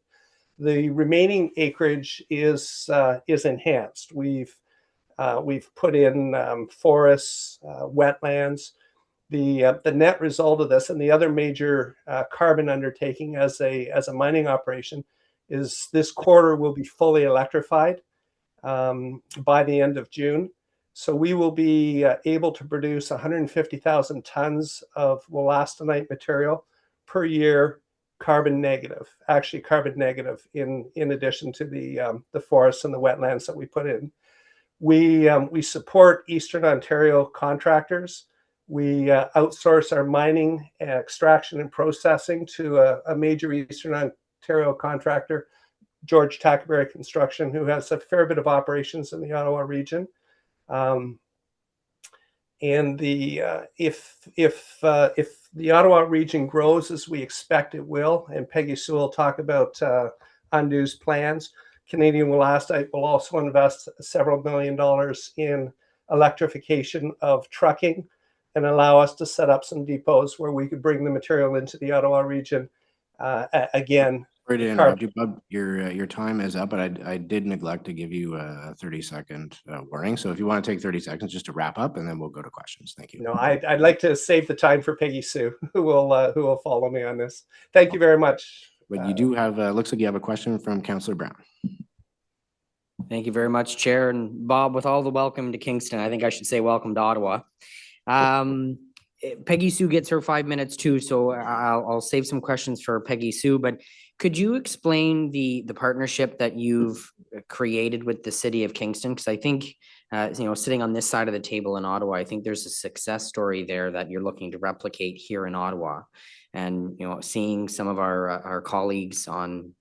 The remaining acreage is enhanced. We've put in forests, wetlands. The net result of this and the other major carbon undertaking as a mining operation is this quarter will be fully electrified by the end of June. So we will be able to produce 150,000 tons of wolastoqiyik material per year, carbon negative, actually carbon negative in addition to the forests and the wetlands that we put in. We support Eastern Ontario contractors. We outsource our mining, extraction, and processing to a major Eastern Ontario contractor, George Tackerberry Construction, who has a fair bit of operations in the Ottawa region. And if the Ottawa region grows as we expect it will, and Peggy Sue will talk about Undo's plans, Canadian Wolastoqiyik will also invest several $1 million in electrification of trucking and allow us to set up some depots where we could bring the material into the Ottawa region. Again, sorry to interrupt you, Bob. Your time is up, but I did neglect to give you a 30-second warning. So if you want to take 30 seconds just to wrap up, and then we'll go to questions. Thank you. No, I'd like to save the time for Peggy Sue, who will follow me on this. Thank you very much. But you do have, looks like you have a question from Councillor Brown. Thank you very much, Chair. And Bob, with all the welcome to Kingston, I think I should say welcome to Ottawa. Peggy Sue gets her 5 minutes too, so I'll save some questions for Peggy Sue. But could you explain the partnership that you've created with the City of Kingston? Because I think, sitting on this side of the table in Ottawa, I think there's a success story there that you're looking to replicate here in Ottawa. And seeing some of our colleagues on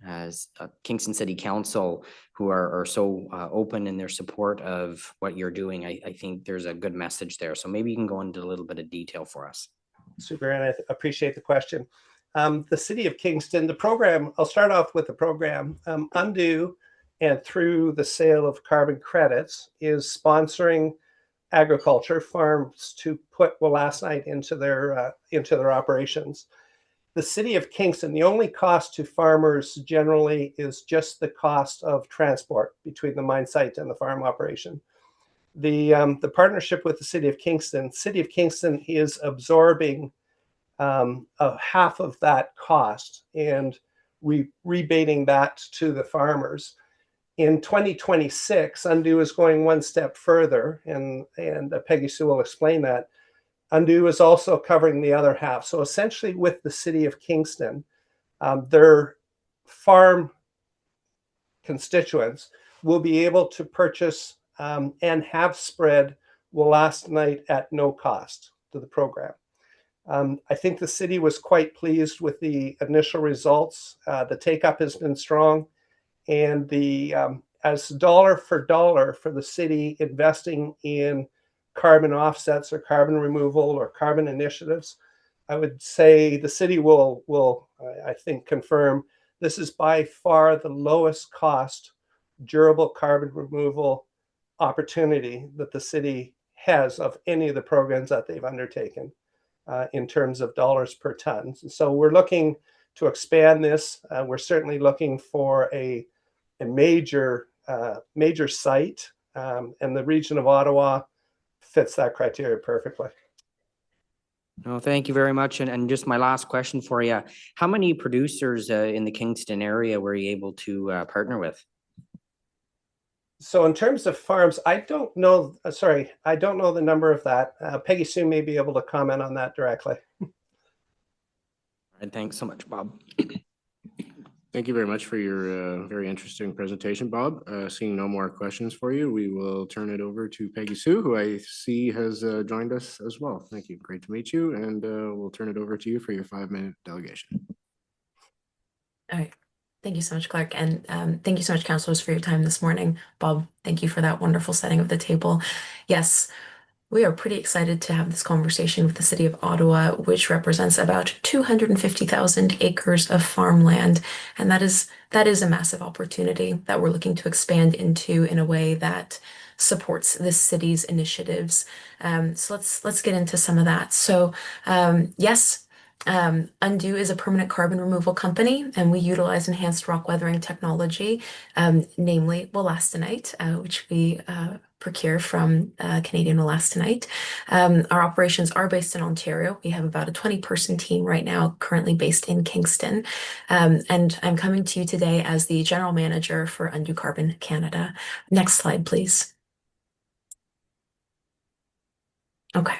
Kingston City Council who are so open in their support of what you're doing, I think there's a good message there. So maybe you can go into a little bit of detail for us. Super, and I appreciate the question. The City of Kingston, the program, I'll start off with the program. Undo, and through the sale of carbon credits, is sponsoring agriculture farms to put wolastoqiyik into their operations. The City of Kingston, the only cost to farmers generally is just the cost of transport between the mine site and the farm operation. The partnership with the City of Kingston is absorbing half of that cost and rebating that to the farmers. In 2026, Undo is going one step further, and Peggy Sue will explain that. Undo is also covering the other half. So essentially with the City of Kingston, their farm constituents will be able to purchase and have spread wolastoqiyik at no cost to the program. I think the city was quite pleased with the initial results. The take-up has been strong, and as dollar for dollar for the city investing in carbon offsets or carbon removal or carbon initiatives, I would say the city will I think confirm this is by far the lowest cost durable carbon removal opportunity that the city has of any of the programs that they've undertaken in terms of dollars per ton. So we're looking to expand this. We're certainly looking for a major site, and the region of Ottawa fits that criteria perfectly. No, thank you very much. And just my last question for you. How many producers in the Kingston area were you able to partner with? So in terms of farms, I don't know, sorry, I don't know the number of that. Peggy Sue may be able to comment on that directly. And thanks so much, Bob. Thank you very much for your very interesting presentation, Bob. Seeing no more questions for you, we will turn it over to Peggy Sue, who I see has joined us as well. Thank you. Great to meet you. And we'll turn it over to you for your 5-minute delegation. All right. Thank you so much, Clark. And thank you so much, councilors, for your time this morning. Bob, thank you for that wonderful setting of the table. Yes, we are pretty excited to have this conversation with the City of Ottawa, which represents about 250,000 acres of farmland. And that is a massive opportunity that we're looking to expand into in a way that supports this city's initiatives. So let's get into some of that. So yes, Undo is a permanent carbon removal company, and we utilize enhanced rock weathering technology, namely wollastonite, which we procure from Canadian wollastonite. Our operations are based in Ontario. We have about a 20-person team right now, currently based in Kingston. And I'm coming to you today as the general manager for Undo Carbon Canada. Next slide, please. Okay,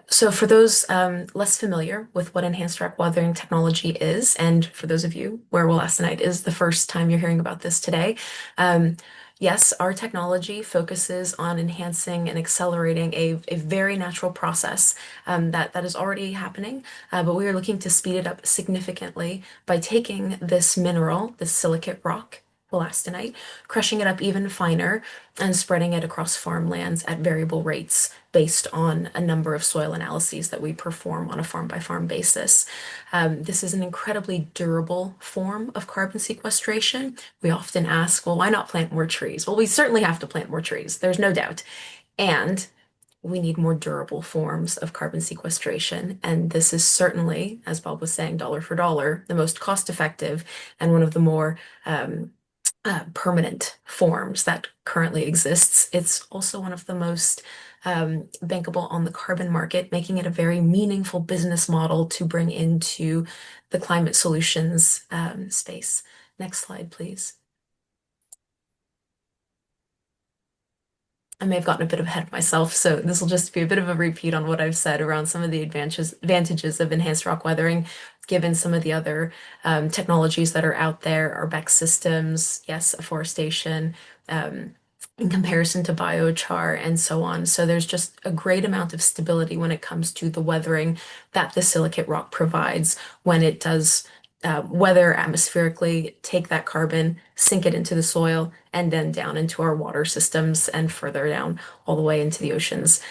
so for those less familiar with what enhanced rock weathering technology is, and for those of you where wollastonite is the first time you're hearing about this today, yes, our technology focuses on enhancing and accelerating a very natural process that is already happening, but we are looking to speed it up significantly by taking this mineral, this silicate rock, wollastonite, crushing it up even finer and spreading it across farmlands at variable rates based on a number of soil analyses that we perform on a farm-by-farm basis. This is an incredibly durable form of carbon sequestration. We often ask, well, why not plant more trees? Well, we certainly have to plant more trees, there's no doubt. And we need more durable forms of carbon sequestration. And this is certainly, as Bob was saying, dollar for dollar, the most cost-effective and one of the more permanent forms that currently exists. It's also one of the most bankable on the carbon market, making it a very meaningful business model to bring into the climate solutions space. Next slide, please. I may have gotten a bit ahead of myself, so this will just be a bit of a repeat on what I've said around some of the advantages of enhanced rock weathering, given some of the other technologies that are out there, our BEC systems, yes, afforestation, in comparison to biochar and so on. So there's just a great amount of stability when it comes to the weathering that the silicate rock provides when it does weather atmospherically, take that carbon, sink it into the soil, and then down into our water systems and further down all the way into the oceans,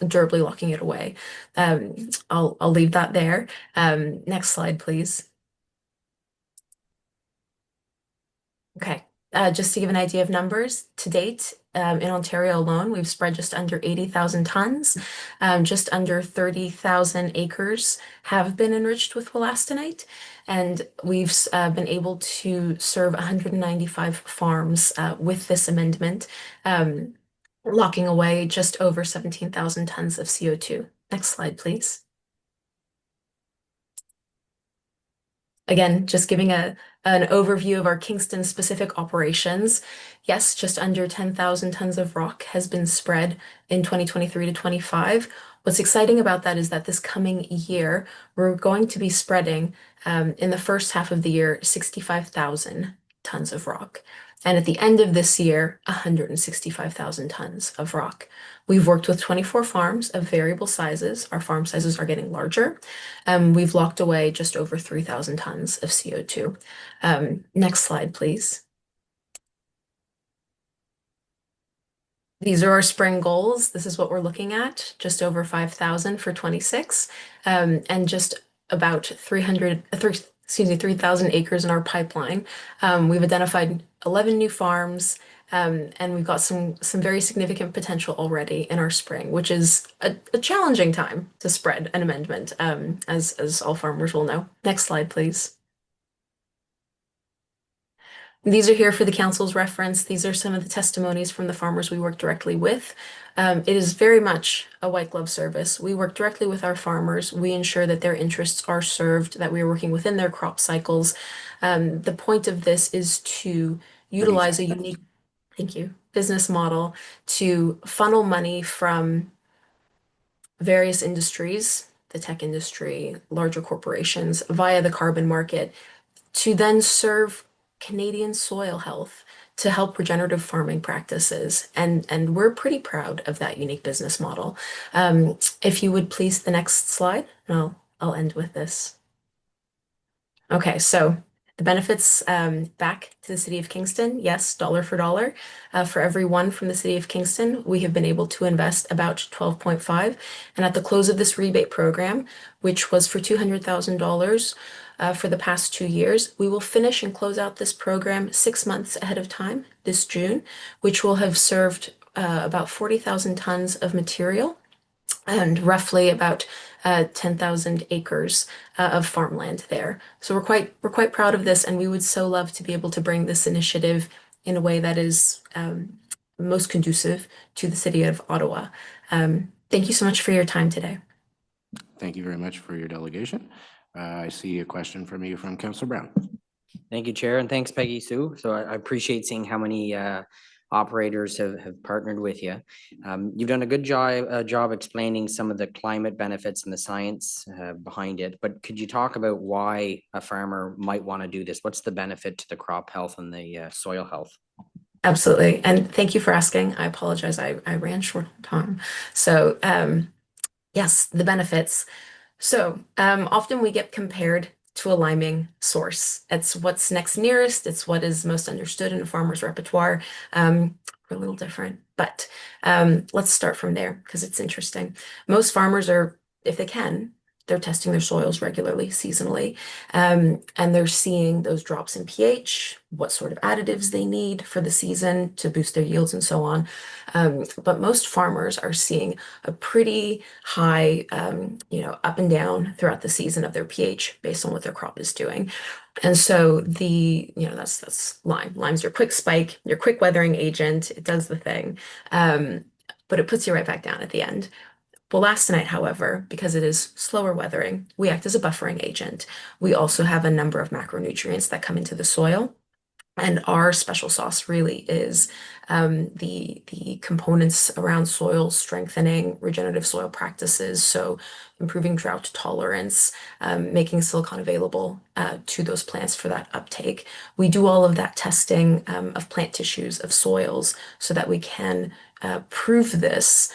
durably locking it away. I'll leave that there. Next slide, please. Okay. Just to give an idea of numbers, to date, in Ontario alone, we've spread just under 80,000 tons. Just under 30,000 acres have been enriched with wollastonite, and we've been able to serve 195 farms with this amendment, locking away just over 17,000 tons of CO2. Next slide, please. Again, just giving an overview of our Kingston specific operations. Yes, just under 10,000 tons of rock has been spread in 2023 to 25. What's exciting about that is that this coming year, we're going to be spreading in the first half of the year, 65,000 tons of rock. And at the end of this year, 165,000 tons of rock. We've worked with 24 farms of variable sizes. Our farm sizes are getting larger. We've locked away just over 3,000 tons of CO2. Next slide, please. These are our spring goals. This is what we're looking at, just over 5,000 for 26, and just about 3,000 acres in our pipeline. We've identified 11 new farms, and we've got some very significant potential already in our spring, which is a challenging time to spread an amendment, as all farmers will know. Next slide, please. These are here for the council's reference. These are some of the testimonies from the farmers we work directly with. It is very much a white glove service. We work directly with our farmers. We ensure that their interests are served, that we are working within their crop cycles. The point of this is to utilize a unique thank you, business model to funnel money from various industries, the tech industry, larger corporations, via the carbon market, to then serve Canadian soil health, to help regenerative farming practices. And we're pretty proud of that unique business model. If you would please the next slide, and I'll end with this. Okay, so the benefits back to the City of Kingston, yes, dollar for dollar. For every one from the City of Kingston, we have been able to invest about 12.5. And at the close of this rebate program, which was for $200,000 for the past 2 years, we will finish and close out this program 6 months ahead of time, this June, which will have served about 40,000 tons of material and roughly about 10,000 acres of farmland there. So we're quite proud of this, and we would so love to be able to bring this initiative in a way that is most conducive to the City of Ottawa. Thank you so much for your time today. Thank you very much for your delegation. I see a question from you from Councillor Brown. Thank you, Chair, and thanks, Peggy Sue. So I appreciate seeing how many operators have partnered with you. You've done a good job explaining some of the climate benefits and the science behind it, but could you talk about why a farmer might want to do this? What's the benefit to the crop health and the soil health? Absolutely, and thank you for asking. I apologize, I ran short on time. So yes, the benefits. So often we get compared to a liming source. It's what's next nearest. It's what is most understood in a farmer's repertoire. We're a little different, but let's start from there because it's interesting. Most farmers are, if they can, they're testing their soils regularly, seasonally, and they're seeing those drops in pH, what sort of additives they need for the season to boost their yields and so on. But most farmers are seeing a pretty high, up and down throughout the season of their pH based on what their crop is doing. And so that's lime. Lime's your quick spike, your quick weathering agent. It does the thing, but it puts you right back down at the end. Wollastonite, however, because it is slower weathering, we act as a buffering agent. We also have a number of macronutrients that come into the soil. And our special sauce really is the components around soil strengthening, regenerative soil practices, so improving drought tolerance, making silicon available to those plants for that uptake. We do all of that testing of plant tissues, of soils, so that we can prove this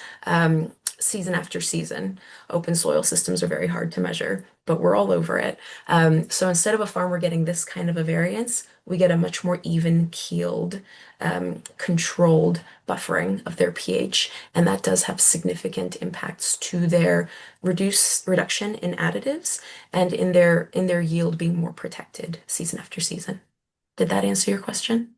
season after season. Open soil systems are very hard to measure, but we're all over it. So instead of a farmer getting this kind of a variance, we get a much more even keeled, controlled buffering of their pH. And that does have significant impacts to their reduction in additives and in their yield being more protected season after season. Did that answer your question?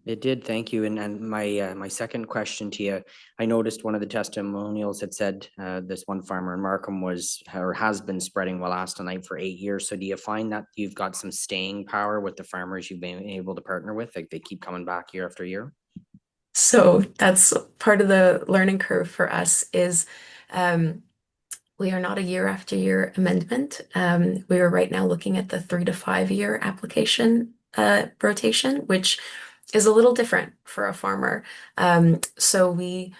It did, thank you. And my second question to you, I noticed one of the testimonials had said this one farmer in Markham has been spreading wollastonite for 8 years. So do you find that you've got some staying power with the farmers you've been able to partner with? Like they keep coming back year after year? So that's part of the learning curve for us is we are not a year after year amendment. We are right now looking at the 3 to 5 year application rotation, which is a little different for a farmer. So we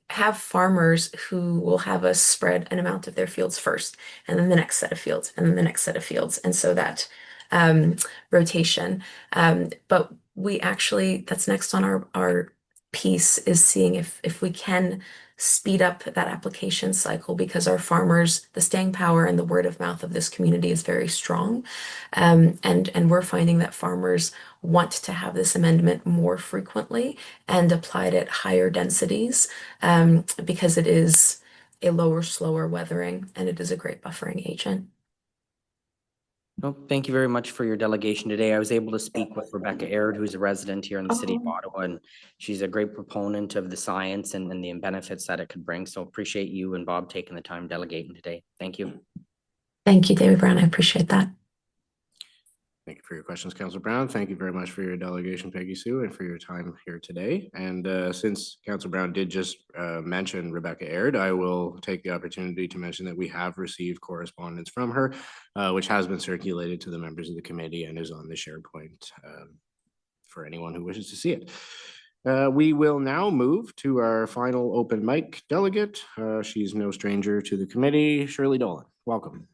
have farmers who will have us spread an amount of their fields first, and then the next set of fields, and then the next set of fields. And so that rotation. But we actually, that's next on our piece is seeing if we can speed up that application cycle because our farmers, the staying power and the word of mouth of this community is very strong. And we're finding that farmers want to have this amendment more frequently and applied at higher densities because it is a lower, slower weathering and it is a great buffering agent. Well, thank you very much for your delegation today. I was able to speak with Rebecca Aird, who's a resident here in the city of Ottawa, and she's a great proponent of the science and the benefits that it could bring. So appreciate you and Bob taking the time delegating today. Thank you. Thank you, David Brown. I appreciate that. Thank you for your questions, Councillor Brown. Thank you very much for your delegation, Peggy Sue, and for your time here today. And since Councillor Brown did just mention Rebecca Aird, I will take the opportunity to mention that we have received correspondence from her, which has been circulated to the members of the committee and is on the SharePoint for anyone who wishes to see it. We will now move to our final open mic delegate. She's no stranger to the committee, Shirley Dolan. Welcome.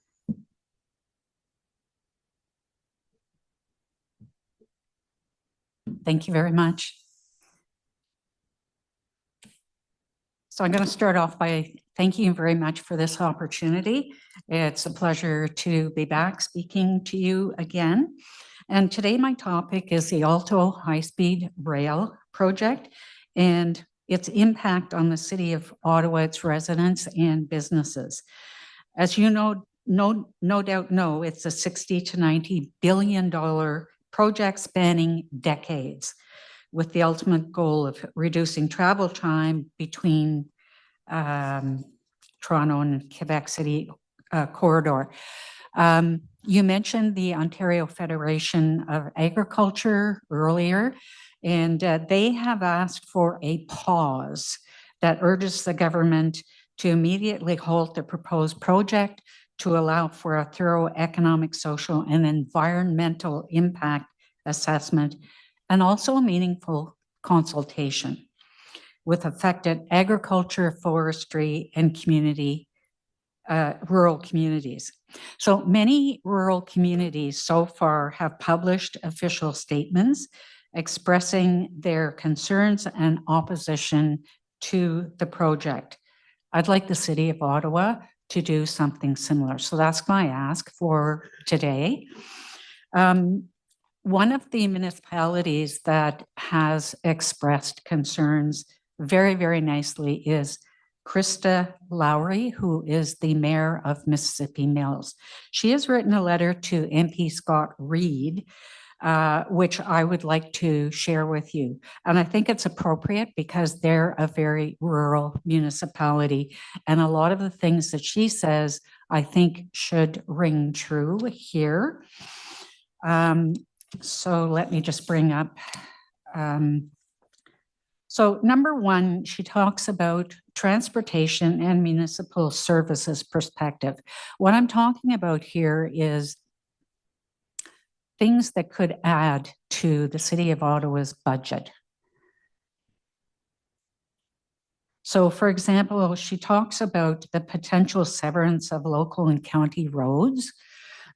Thank you very much. So I'm going to start off by thanking you very much for this opportunity. It's a pleasure to be back speaking to you again. And today my topic is the Alto High-Speed Rail project and its impact on the city of Ottawa, its residents and businesses. As you know, no doubt know, it's a $60 to $90 billion project spanning decades, with the ultimate goal of reducing travel time between Toronto and Quebec City corridor. You mentioned the Ontario Federation of Agriculture earlier, and they have asked for a pause that urges the government to immediately halt the proposed project to allow for a thorough economic, social, and environmental impact assessment, and also a meaningful consultation with affected agriculture, forestry, and community, rural communities. So many rural communities so far have published official statements expressing their concerns and opposition to the project. I'd like the City of Ottawa to do something similar. So that's my ask for today. One of the municipalities that has expressed concerns very, very nicely is Krista Lowry, who is the mayor of Mississippi Mills. She has written a letter to MP Scott Reed, which I would like to share with you. And I think it's appropriate because they're a very rural municipality. And a lot of the things that she says, I think should ring true here. So let me just bring up. So number one, she talks about transportation and municipal services perspective. What I'm talking about here is things that could add to the City of Ottawa's budget. So for example, she talks about the potential severance of local and county roads,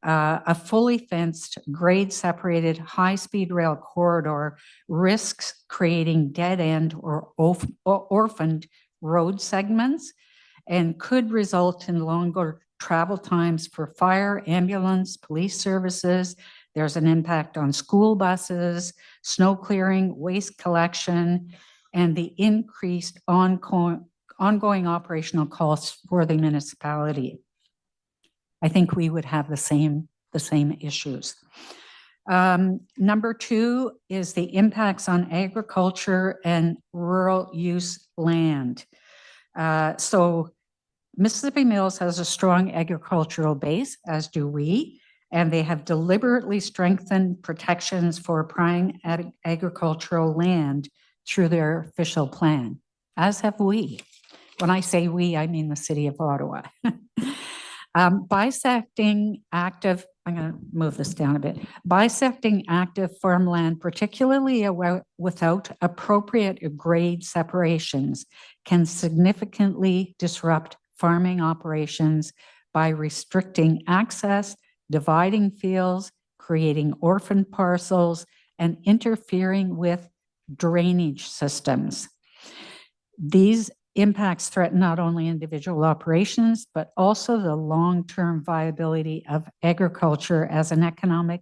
a fully fenced, grade-separated, high-speed rail corridor risks creating dead-end or orphaned road segments and could result in longer travel times for fire, ambulance, police services. There's an impact on school buses, snow clearing, waste collection, and the increased ongoing operational costs for the municipality. I think we would have the same issues. Number two is the impacts on agriculture and rural use land. So Mississippi Mills has a strong agricultural base, as do we, and they have deliberately strengthened protections for prime agricultural land through their official plan, as have we. When I say we, I mean the City of Ottawa. Bisecting active, I'm going to move this down a bit. Bisecting active farmland, particularly without appropriate grade separations, can significantly disrupt farming operations by restricting access, dividing fields, creating orphan parcels, and interfering with drainage systems. These impacts threaten not only individual operations, but also the long-term viability of agriculture as an economic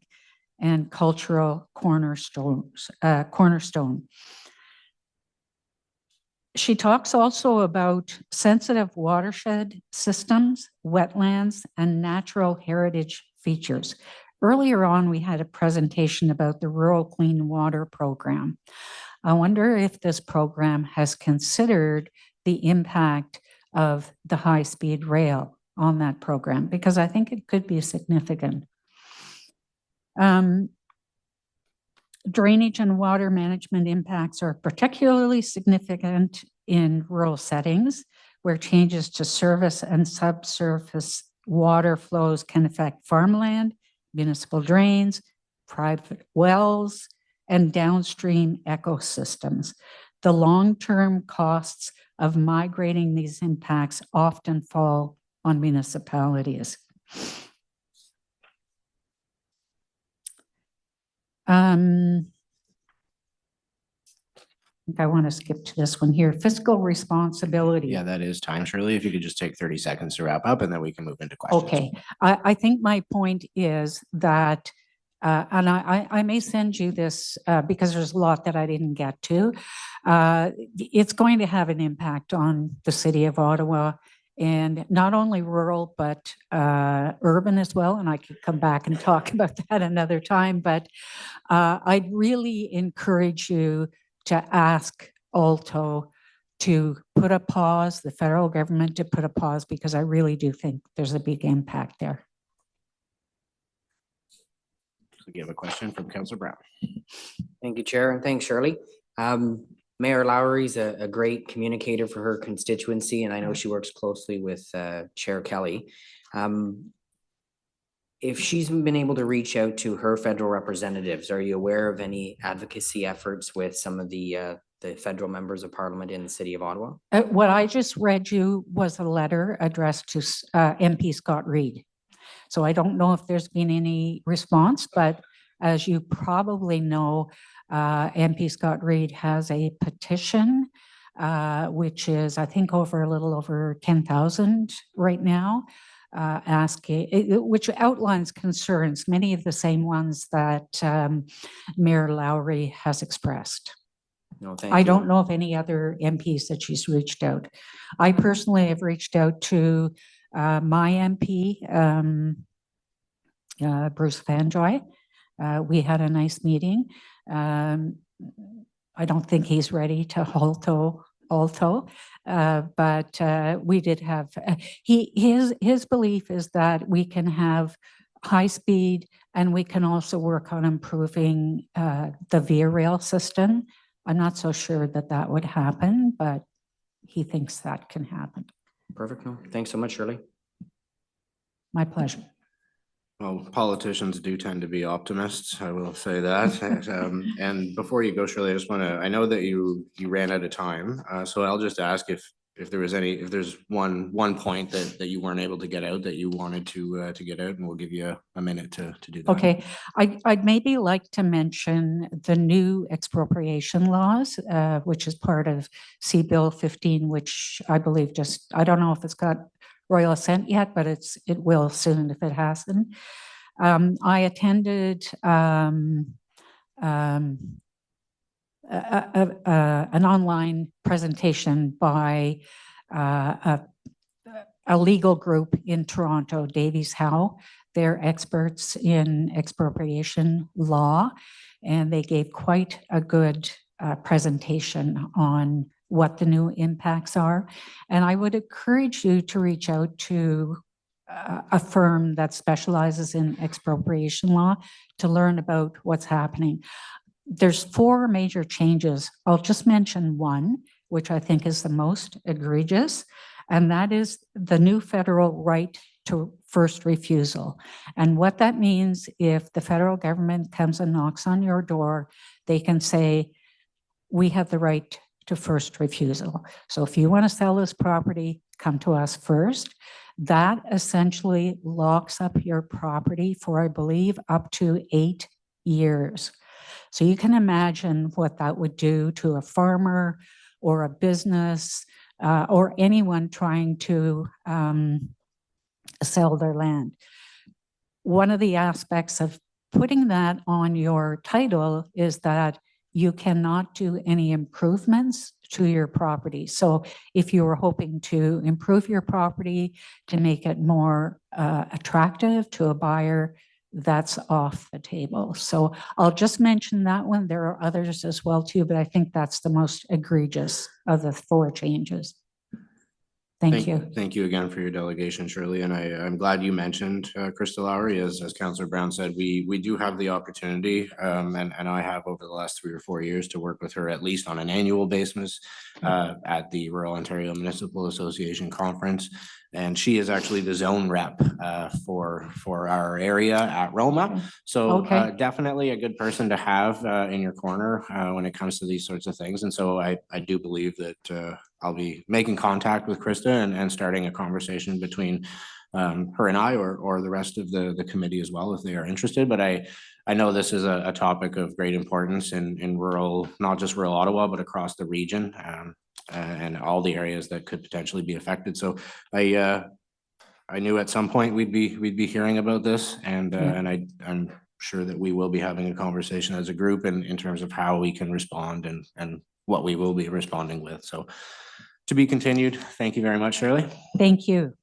and cultural cornerstone. She talks also about sensitive watershed systems, wetlands, and natural heritage features. Earlier on, we had a presentation about the Rural Clean Water Program. I wonder if this program has considered the impact of the high-speed rail on that program, because I think it could be significant. Drainage and water management impacts are particularly significant in rural settings where changes to surface and subsurface water flows can affect farmland, municipal drains, private wells, and downstream ecosystems. The long-term costs of migrating these impacts often fall on municipalities. I want to skip to this one here. Fiscal responsibility. Yeah, that is time, Shirley. If you could just take 30 seconds to wrap up and then we can move into questions. Okay. I think my point is that, and I may send you this because there's a lot that I didn't get to. It's going to have an impact on the city of Ottawa, and not only rural, but urban as well. And I could come back and talk about that another time. But I'd really encourage you to ask Alto to put a pause, the federal government to put a pause, because I really do think there's a big impact there. We have a question from Councillor Brown. Thank you, Chair, and thanks, Shirley. Mayor Lowry's a great communicator for her constituency, and I know she works closely with Chair Kelly. If she's been able to reach out to her federal representatives, are you aware of any advocacy efforts with some of the federal members of parliament in the city of Ottawa? What I just read you was a letter addressed to MP Scott Reid. So I don't know if there's been any response, but as you probably know, MP Scott Reid has a petition, which is, I think, a little over 10,000 right now, which outlines concerns, many of the same ones that Mayor Lowry has expressed. No, thank I you. don't know of any other MPs that she's reached out. I personally have reached out to my MP, Bruce Fanjoy. We had a nice meeting. I don't think he's ready to alto, but we did have, his belief is that we can have high speed and we can also work on improving the Via Rail system. I'm not so sure that that would happen, but he thinks that can happen. Perfect. No, thanks so much, Shirley. My pleasure. Well, politicians do tend to be optimists, I will say that. And before you go, Shirley, I just want to, I know that you ran out of time, so I'll just ask if there's one point that you weren't able to get out that you wanted to get out, and we'll give you a minute to do that. Okay, I'd maybe like to mention the new expropriation laws, which is part of C Bill 15, which I believe I don't know if it's got royal assent yet, but it will soon if it hasn't. I attended an online presentation by a legal group in Toronto, Davies Howe. They're experts in expropriation law, and they gave quite a good presentation on what the new impacts are. And I would encourage you to reach out to a firm that specializes in expropriation law to learn about what's happening. There's 4 major changes. I'll just mention one, which I think is the most egregious, and that is the new federal right to first refusal. And what that means, if the federal government comes and knocks on your door, they can say, we have the right to first refusal. So if you want to sell this property, come to us first. That essentially locks up your property for, I believe, up to 8 years. So you can imagine what that would do to a farmer or a business or anyone trying to sell their land. One of the aspects of putting that on your title is that you cannot do any improvements to your property. So if you were hoping to improve your property to make it more attractive to a buyer, that's off the table. So I'll just mention that one. There are others as well too, but I think that's the most egregious of the 4 changes. Thank you. Thank you again for your delegation, Shirley. And I'm glad you mentioned Crystal Lowry. As Councillor Brown said, we do have the opportunity, and I have over the last 3 or 4 years to work with her at least on an annual basis at the Rural Ontario Municipal Association Conference. And she is actually the zone rep for our area at Roma. So definitely a good person to have in your corner when it comes to these sorts of things. And so I do believe that I'll be making contact with Krista and starting a conversation between her and I, or the rest of the committee as well, if they are interested. But I know this is a topic of great importance in rural, not just rural Ottawa, but across the region. And all the areas that could potentially be affected. So I knew at some point we'd be hearing about this, and I'm sure that we will be having a conversation as a group in terms of how we can respond and what we will be responding with. So to be continued. Thank you very much, Shirley. Thank you.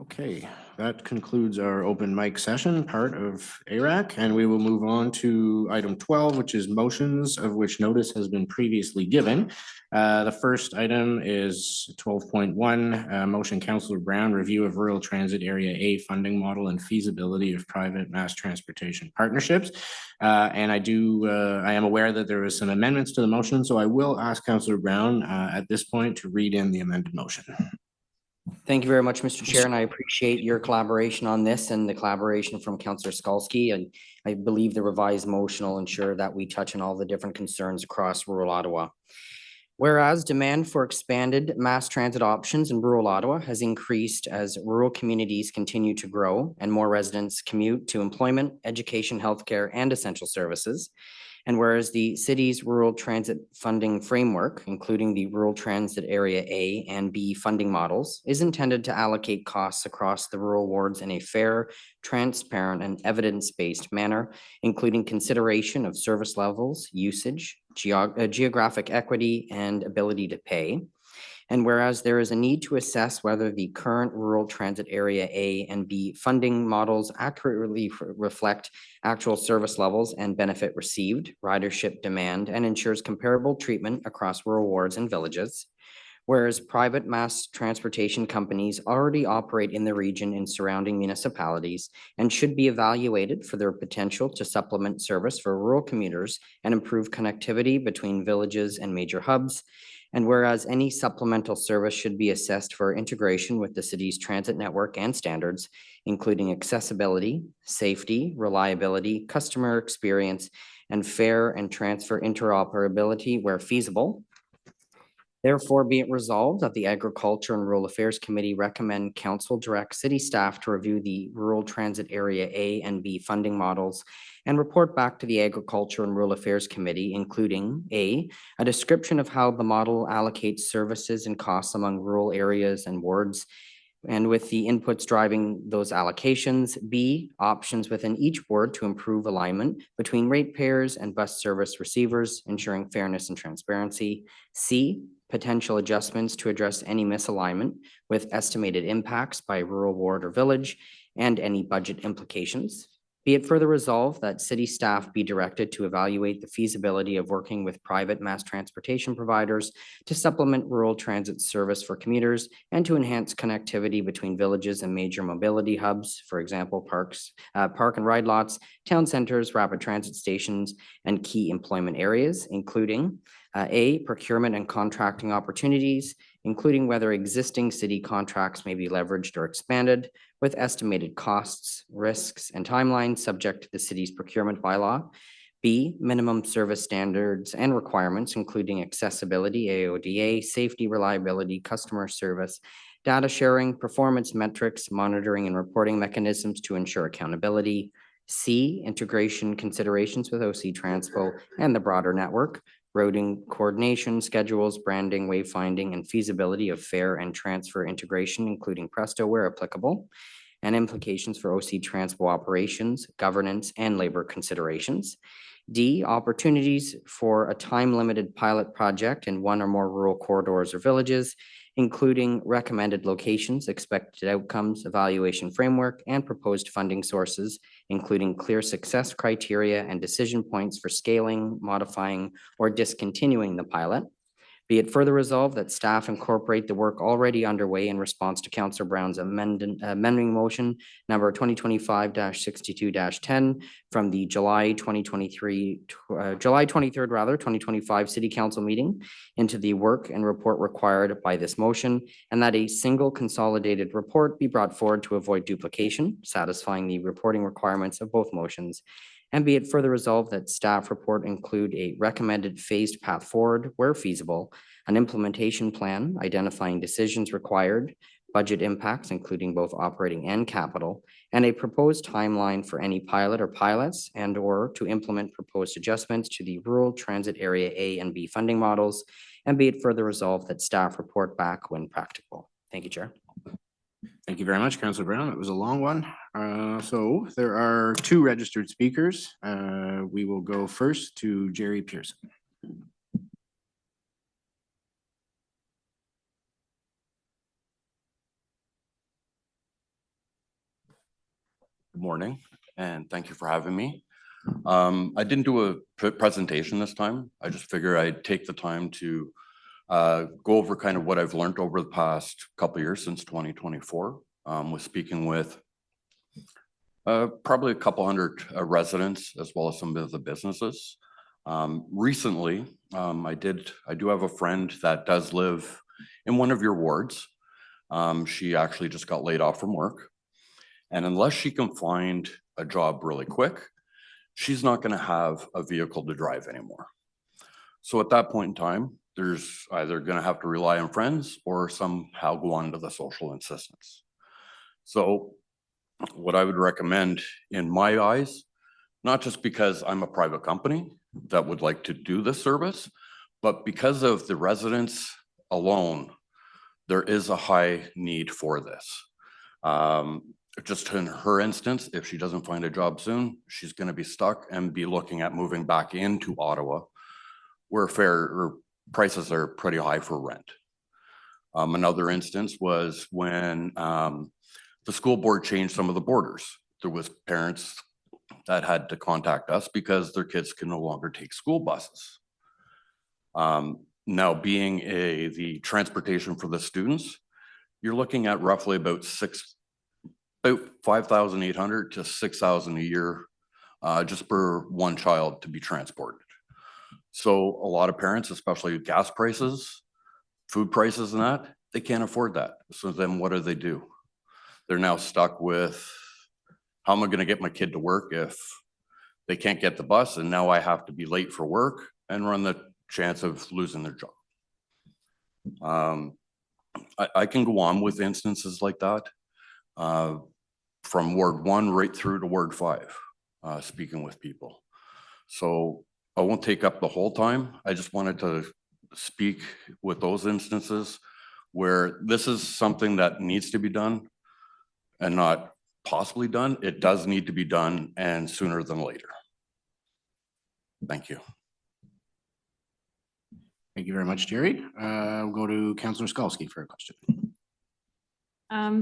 Okay, that concludes our open mic session part of ARAC, and we will move on to item 12, which is motions, of which notice has been previously given. The first item is 12.1, motion Councillor Brown, review of rural transit area A funding model and feasibility of private mass transportation partnerships. And I am aware that there is some amendments to the motion, so I will ask Councillor Brown at this point to read in the amended motion. Thank you very much, Mr. Chair, and I appreciate your collaboration on this and the collaboration from Councillor Skalski. And I believe the revised motion will ensure that we touch on all the different concerns across rural Ottawa. Whereas demand for expanded mass transit options in rural Ottawa has increased as rural communities continue to grow and more residents commute to employment, education, healthcare, and essential services. And whereas the city's rural transit funding framework, including the rural transit area A and B funding models, is intended to allocate costs across the rural wards in a fair, transparent, and evidence-based manner, including consideration of service levels, usage, geographic equity, and ability to pay. And whereas there is a need to assess whether the current rural transit area A and B funding models accurately reflect actual service levels and benefit received, ridership demand, and ensures comparable treatment across rural wards and villages. Whereas private mass transportation companies already operate in the region and surrounding municipalities and should be evaluated for their potential to supplement service for rural commuters and improve connectivity between villages and major hubs. And whereas any supplemental service should be assessed for integration with the city's transit network and standards, including accessibility, safety, reliability, customer experience, and fare and transfer interoperability where feasible. Therefore, be it resolved that the Agriculture and Rural Affairs Committee recommend Council direct city staff to review the rural transit area A and B funding models and report back to the Agriculture and Rural Affairs Committee, including a description of how the model allocates services and costs among rural areas and wards, and with the inputs driving those allocations. B, options within each ward to improve alignment between ratepayers and bus service receivers, ensuring fairness and transparency. C, potential adjustments to address any misalignment with estimated impacts by rural ward or village and any budget implications. Be it further resolved that city staff be directed to evaluate the feasibility of working with private mass transportation providers to supplement rural transit service for commuters and to enhance connectivity between villages and major mobility hubs, for example, park and ride lots, town centers, rapid transit stations, and key employment areas, including A, procurement and contracting opportunities, including whether existing city contracts may be leveraged or expanded, with estimated costs, risks, and timelines subject to the city's procurement bylaw. B, minimum service standards and requirements, including accessibility, AODA, safety, reliability, customer service, data sharing, performance metrics, monitoring and reporting mechanisms to ensure accountability. C, integration considerations with OC Transpo and the broader network, routing coordination, schedules, branding, wayfinding, and feasibility of fare and transfer integration, including Presto where applicable, and implications for OC Transpo operations, governance, and labor considerations. D, opportunities for a time-limited pilot project in one or more rural corridors or villages, including recommended locations, expected outcomes, evaluation framework, and proposed funding sources, including clear success criteria and decision points for scaling, modifying, or discontinuing the pilot. Be it further resolved that staff incorporate the work already underway in response to Councillor Brown's amending motion number 2025-62-10 from the July 23rd, 2025 City Council meeting into the work and report required by this motion, and that a single consolidated report be brought forward to avoid duplication, satisfying the reporting requirements of both motions. And be it further resolved that staff report include a recommended phased path forward where feasible, an implementation plan identifying decisions required, budget impacts, including both operating and capital, and a proposed timeline for any pilot or pilots and/or to implement proposed adjustments to the rural transit area A and B funding models. And be it further resolved that staff report back when practical. Thank you, Chair. Thank you very much, Councillor Brown. It was a long one. So there are two registered speakers. We will go first to Jerry Pearson. Good morning, and thank you for having me. I didn't do a presentation this time. I just figured I'd take the time to go over kind of what I've learned over the past couple of years since 2024. Was speaking with probably a couple hundred residents as well as some of the businesses. Recently, I do have a friend that does live in one of your wards. She actually just got laid off from work. And unless she can find a job really quick, she's not going to have a vehicle to drive anymore. So at that point in time, there's either going to have to rely on friends or somehow go on to the social assistance. So what I would recommend in my eyes, not just because I'm a private company that would like to do this service, but because of the residents alone, there is a high need for this. Just in her instance, if she doesn't find a job soon, she's going to be stuck and be looking at moving back into Ottawa, where prices are pretty high for rent. Another instance was when the school board changed some of the borders. There was parents that had to contact us because their kids can no longer take school buses. Now being the transportation for the students, you're looking at roughly about $5,800 to $6,000 a year just per one child to be transported. So a lot of parents, especially gas prices, food prices and that, they can't afford that. So then what do? They're now stuck with, how am I going to get my kid to work if they can't get the bus and now I have to be late for work and run the chance of losing their job. I can go on with instances like that. From Ward 1 right through to Ward 5, speaking with people. So I won't take up the whole time. I just wanted to speak with those instances where this is something that needs to be done and not possibly done. It does need to be done, and sooner than later. Thank you. Thank you very much, Jerry. We'll go to Councillor Skalski for a question.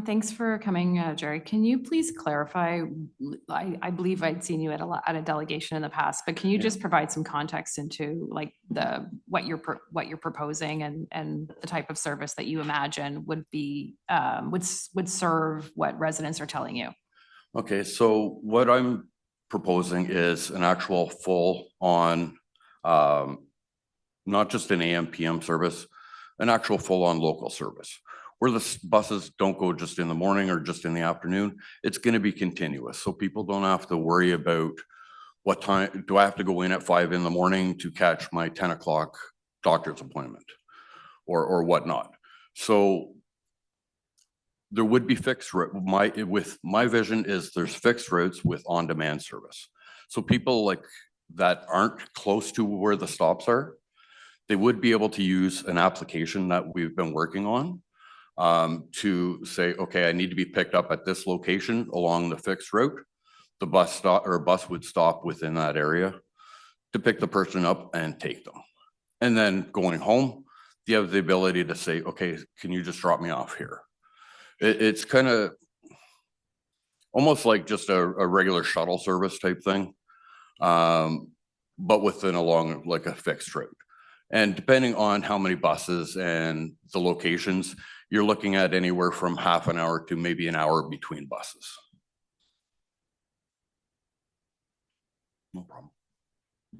Thanks for coming, Jerry. Can you please clarify? I believe I'd seen you at a delegation in the past, but can you just provide some context into like what you're proposing and the type of service that you imagine would be would serve what residents are telling you? Okay, so what I'm proposing is an actual full-on, not just an AM PM service, an actual full-on local service, where the buses don't go just in the morning or just in the afternoon. It's going to be continuous. So people don't have to worry about what time do I have to go in at 5 in the morning to catch my 10 o'clock doctor's appointment or whatnot. So there would be fixed route. My vision is there's fixed routes with on-demand service. So people like that aren't close to where the stops are, they would be able to use an application that we've been working on to say, okay, I need to be picked up at this location along the fixed route. The bus would stop within that area to pick the person up and take them. And then going home, you have the ability to say, okay, can you just drop me off here? It's kind of almost like just a regular shuttle service type thing, but within along like a fixed route. And depending on how many buses and the locations, you're looking at anywhere from half an hour to maybe an hour between buses. No problem.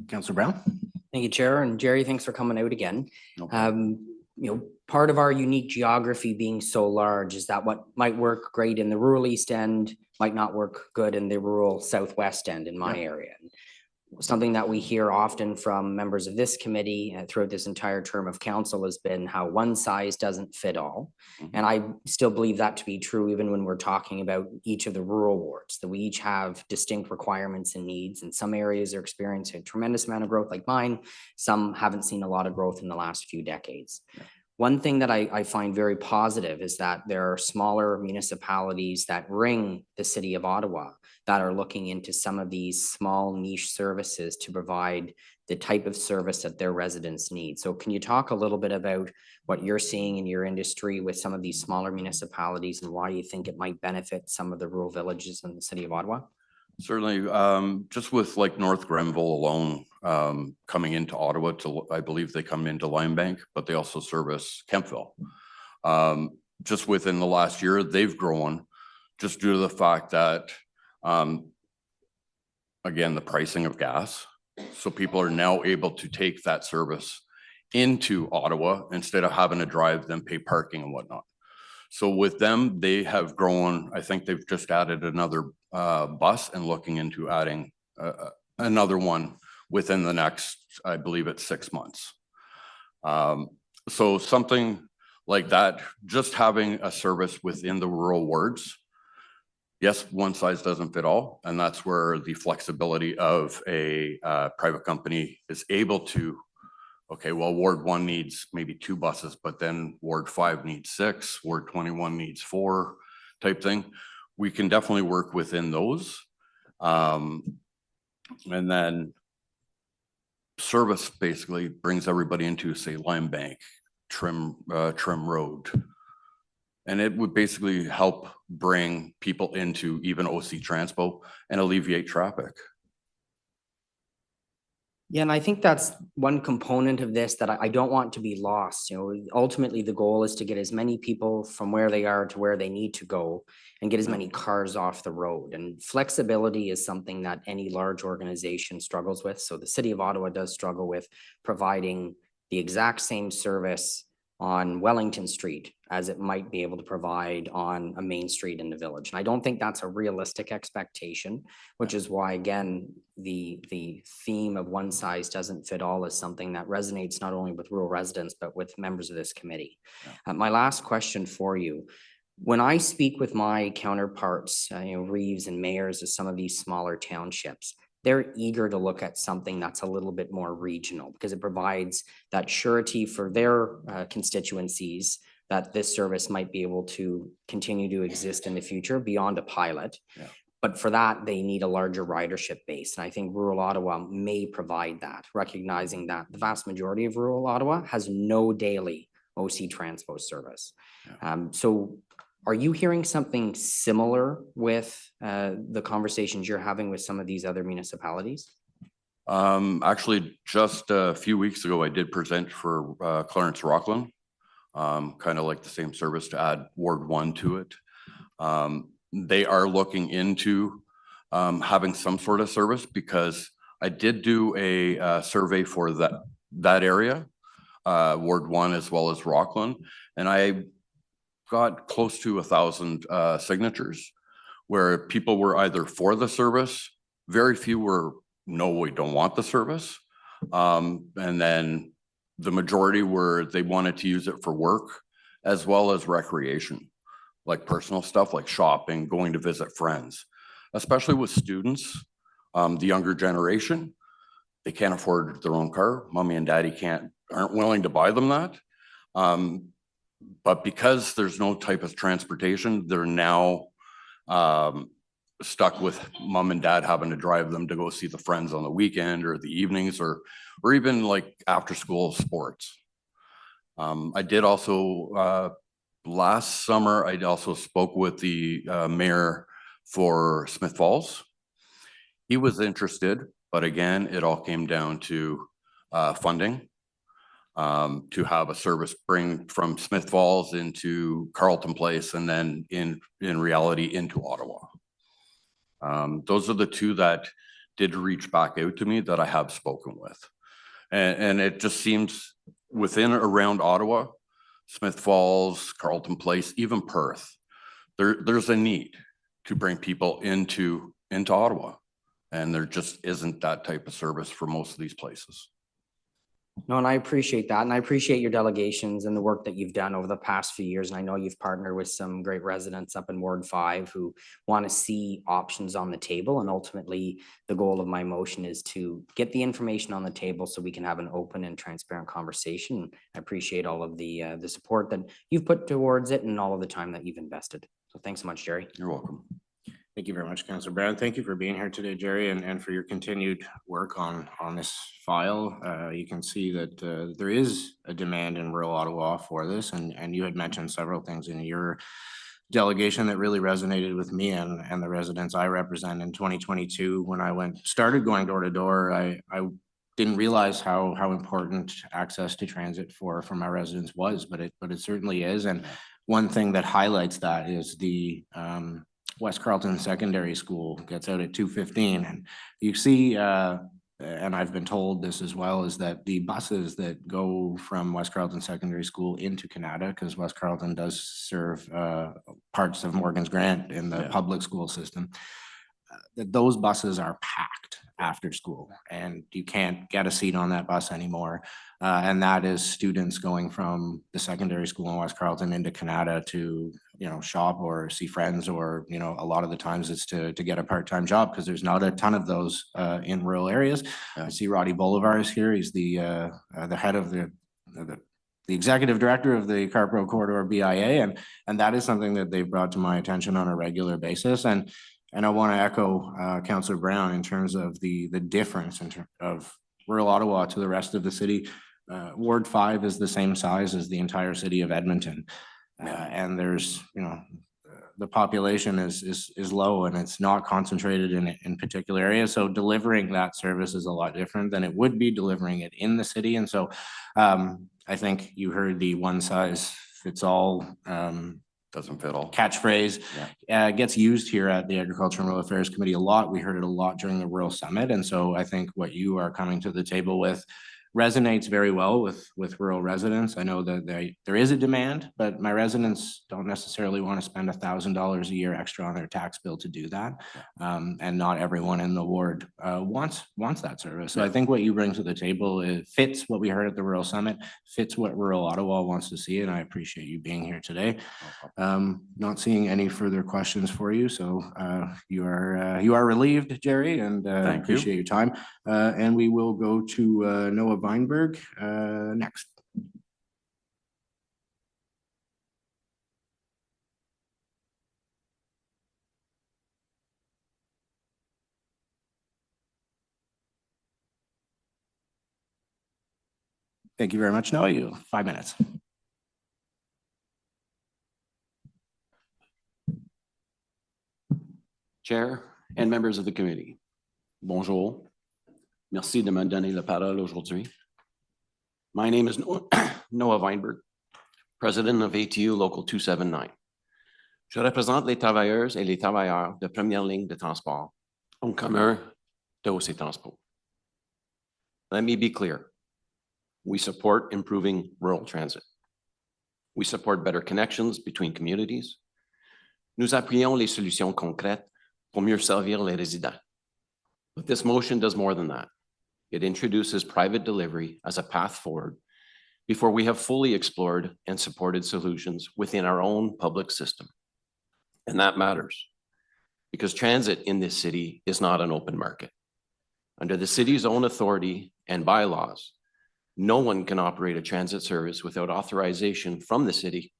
Councillor Brown? Thank you, Chair. And Jerry, thanks for coming out again. No problem. Part of our unique geography being so large is that what might work great in the rural East End might not work good in the rural Southwest End in my area. Something that we hear often from members of this committee throughout this entire term of council has been how one size doesn't fit all. And I still believe that to be true even when we're talking about each of the rural wards, that we each have distinct requirements and needs. And some areas are experiencing a tremendous amount of growth like mine. Some haven't seen a lot of growth in the last few decades. One thing that I find very positive is that there are smaller municipalities that ring the city of Ottawa that are looking into some of these small niche services to provide the type of service that their residents need. So can you talk a little bit about what you're seeing in your industry with some of these smaller municipalities and why you think it might benefit some of the rural villages in the city of Ottawa? Certainly, just with like North Grenville alone, coming into Ottawa to, I believe they come into Limebank, but they also service Kempville. Just within the last year, they've grown just due to the fact that, again, the pricing of gas. So people are now able to take that service into Ottawa instead of having to drive them, pay parking and whatnot. So with them, they have grown. I think they've just added another bus and looking into adding another one within the next, I believe it's 6 months. So something like that, just having a service within the rural wards. Yes, one size doesn't fit all. And that's where the flexibility of a private company is able to, okay, well, Ward 1 needs maybe 2 buses, but then Ward 5 needs 6, Ward 21 needs 4 type thing. We can definitely work within those. And then service basically brings everybody into, say, Limebank, Trim Road. And it would basically help bring people into even OC Transpo and alleviate traffic. Yeah, and I think that's one component of this that I don't want to be lost. Ultimately the goal is to get as many people from where they are to where they need to go and get as many cars off the road. And flexibility is something that any large organization struggles with. So the city of Ottawa does struggle with providing the exact same service on Wellington Street as it might be able to provide on a main street in the village. And I don't think that's a realistic expectation, which is why, again, the theme of one size doesn't fit all is something that resonates not only with rural residents, but with members of this committee. My last question for you. When I speak with my counterparts, Reeves and mayors of some of these smaller townships, they're eager to look at something that's a little bit more regional because it provides that surety for their constituencies that this service might be able to continue to exist in the future beyond a pilot. Yeah. But for that, they need a larger ridership base. And I think rural Ottawa may provide that, recognizing that the vast majority of rural Ottawa has no daily OC Transpo service. Yeah. So are you hearing something similar with the conversations you're having with some of these other municipalities? Actually, just a few weeks ago, I did present for Clarence Rockland, kind of like the same service to add Ward 1 to it. They are looking into having some sort of service because I did do a survey for that area, Ward 1 as well as Rockland, and I got close to 1,000 signatures where people were either for the service, very few were, no, we don't want the service. And then the majority were, they wanted to use it for work as well as recreation, like personal stuff, like shopping, going to visit friends, especially with students, the younger generation, they can't afford their own car. Mommy and daddy aren't willing to buy them that. But because there's no type of transportation, they're now stuck with mom and dad having to drive them to go see the friends on the weekend or the evenings or even like after school sports. I did also, last summer, I also spoke with the mayor for Smith Falls. He was interested, but again, it all came down to funding. to have a service bring from Smith Falls into Carleton Place and then in reality into Ottawa. Those are the two that did reach back out to me that I have spoken with. And it just seems within around Ottawa, Smith Falls, Carleton Place, even Perth, there's a need to bring people into Ottawa. And there just isn't that type of service for most of these places. No, and I appreciate that. And I appreciate your delegations and the work that you've done over the past few years. And I know you've partnered with some great residents up in Ward 5 who want to see options on the table. And ultimately, the goal of my motion is to get the information on the table so we can have an open and transparent conversation. I appreciate all of the support that you've put towards it and all of the time that you've invested. So thanks so much, Jerry. You're welcome. Thank you very much, Councillor Brown. Thank you for being here today, Jerry, and for your continued work on this file. You can see that there is a demand in rural Ottawa for this, and you had mentioned several things in your delegation that really resonated with me and the residents I represent. In 2022, when I started going door to door, I didn't realize how important access to transit for my residents was, but it certainly is. And one thing that highlights that is the West Carleton Secondary School gets out at 2:15, and you see, and I've been told this as well, is that the buses that go from West Carleton Secondary School into Canada, because West Carleton does serve parts of Morgan's Grant in the public school system, that those buses are packed after school, and you can't get a seat on that bus anymore. And that is students going from the secondary school in West Carleton into Canada to, shop or see friends, or, a lot of the times it's to get a part-time job because there's not a ton of those in rural areas. I see Roddy Bolivar is here. He's the head of the executive director of the Carpro Corridor BIA, and that is something that they've brought to my attention on a regular basis. And I want to echo Councillor Brown in terms of the difference of rural Ottawa to the rest of the city. Ward 5 is the same size as the entire city of Edmonton. And there's, the population is low and it's not concentrated in particular areas. So delivering that service is a lot different than it would be delivering it in the city. And so I think you heard the one size fits all doesn't fit all catchphrase gets used here at the Agriculture and Rural Affairs Committee a lot. We heard it a lot during the Rural Summit. And so I think what you are coming to the table with resonates very well with rural residents. I know that there is a demand, but my residents don't necessarily want to spend $1,000 a year extra on their tax bill to do that. And not everyone in the ward wants that service. So I think what you bring to the table, it fits what we heard at the Rural Summit, fits what rural Ottawa wants to see, and I appreciate you being here today. Not seeing any further questions for you, so you are relieved, Jerry, and I appreciate your time. And we will go to Noah Weinberg next. Thank you very much, Noah. You have 5 minutes. Chair and members of the committee, bonjour. Merci de me donner la parole aujourd'hui. My name is Noah Weinberg, President of ATU Local 279. Je représente les travailleuses et les travailleurs de première ligne de transport en commun de OC Transport. Let me be clear. We support improving rural transit. We support better connections between communities. Nous appuyons les solutions concrètes pour mieux servir les résidents. But this motion does more than that. It introduces private delivery as a path forward before we have fully explored and supported solutions within our own public system. And that matters because transit in this city is not an open market. Under the city's own authority and bylaws, no one can operate a transit service without authorization from the city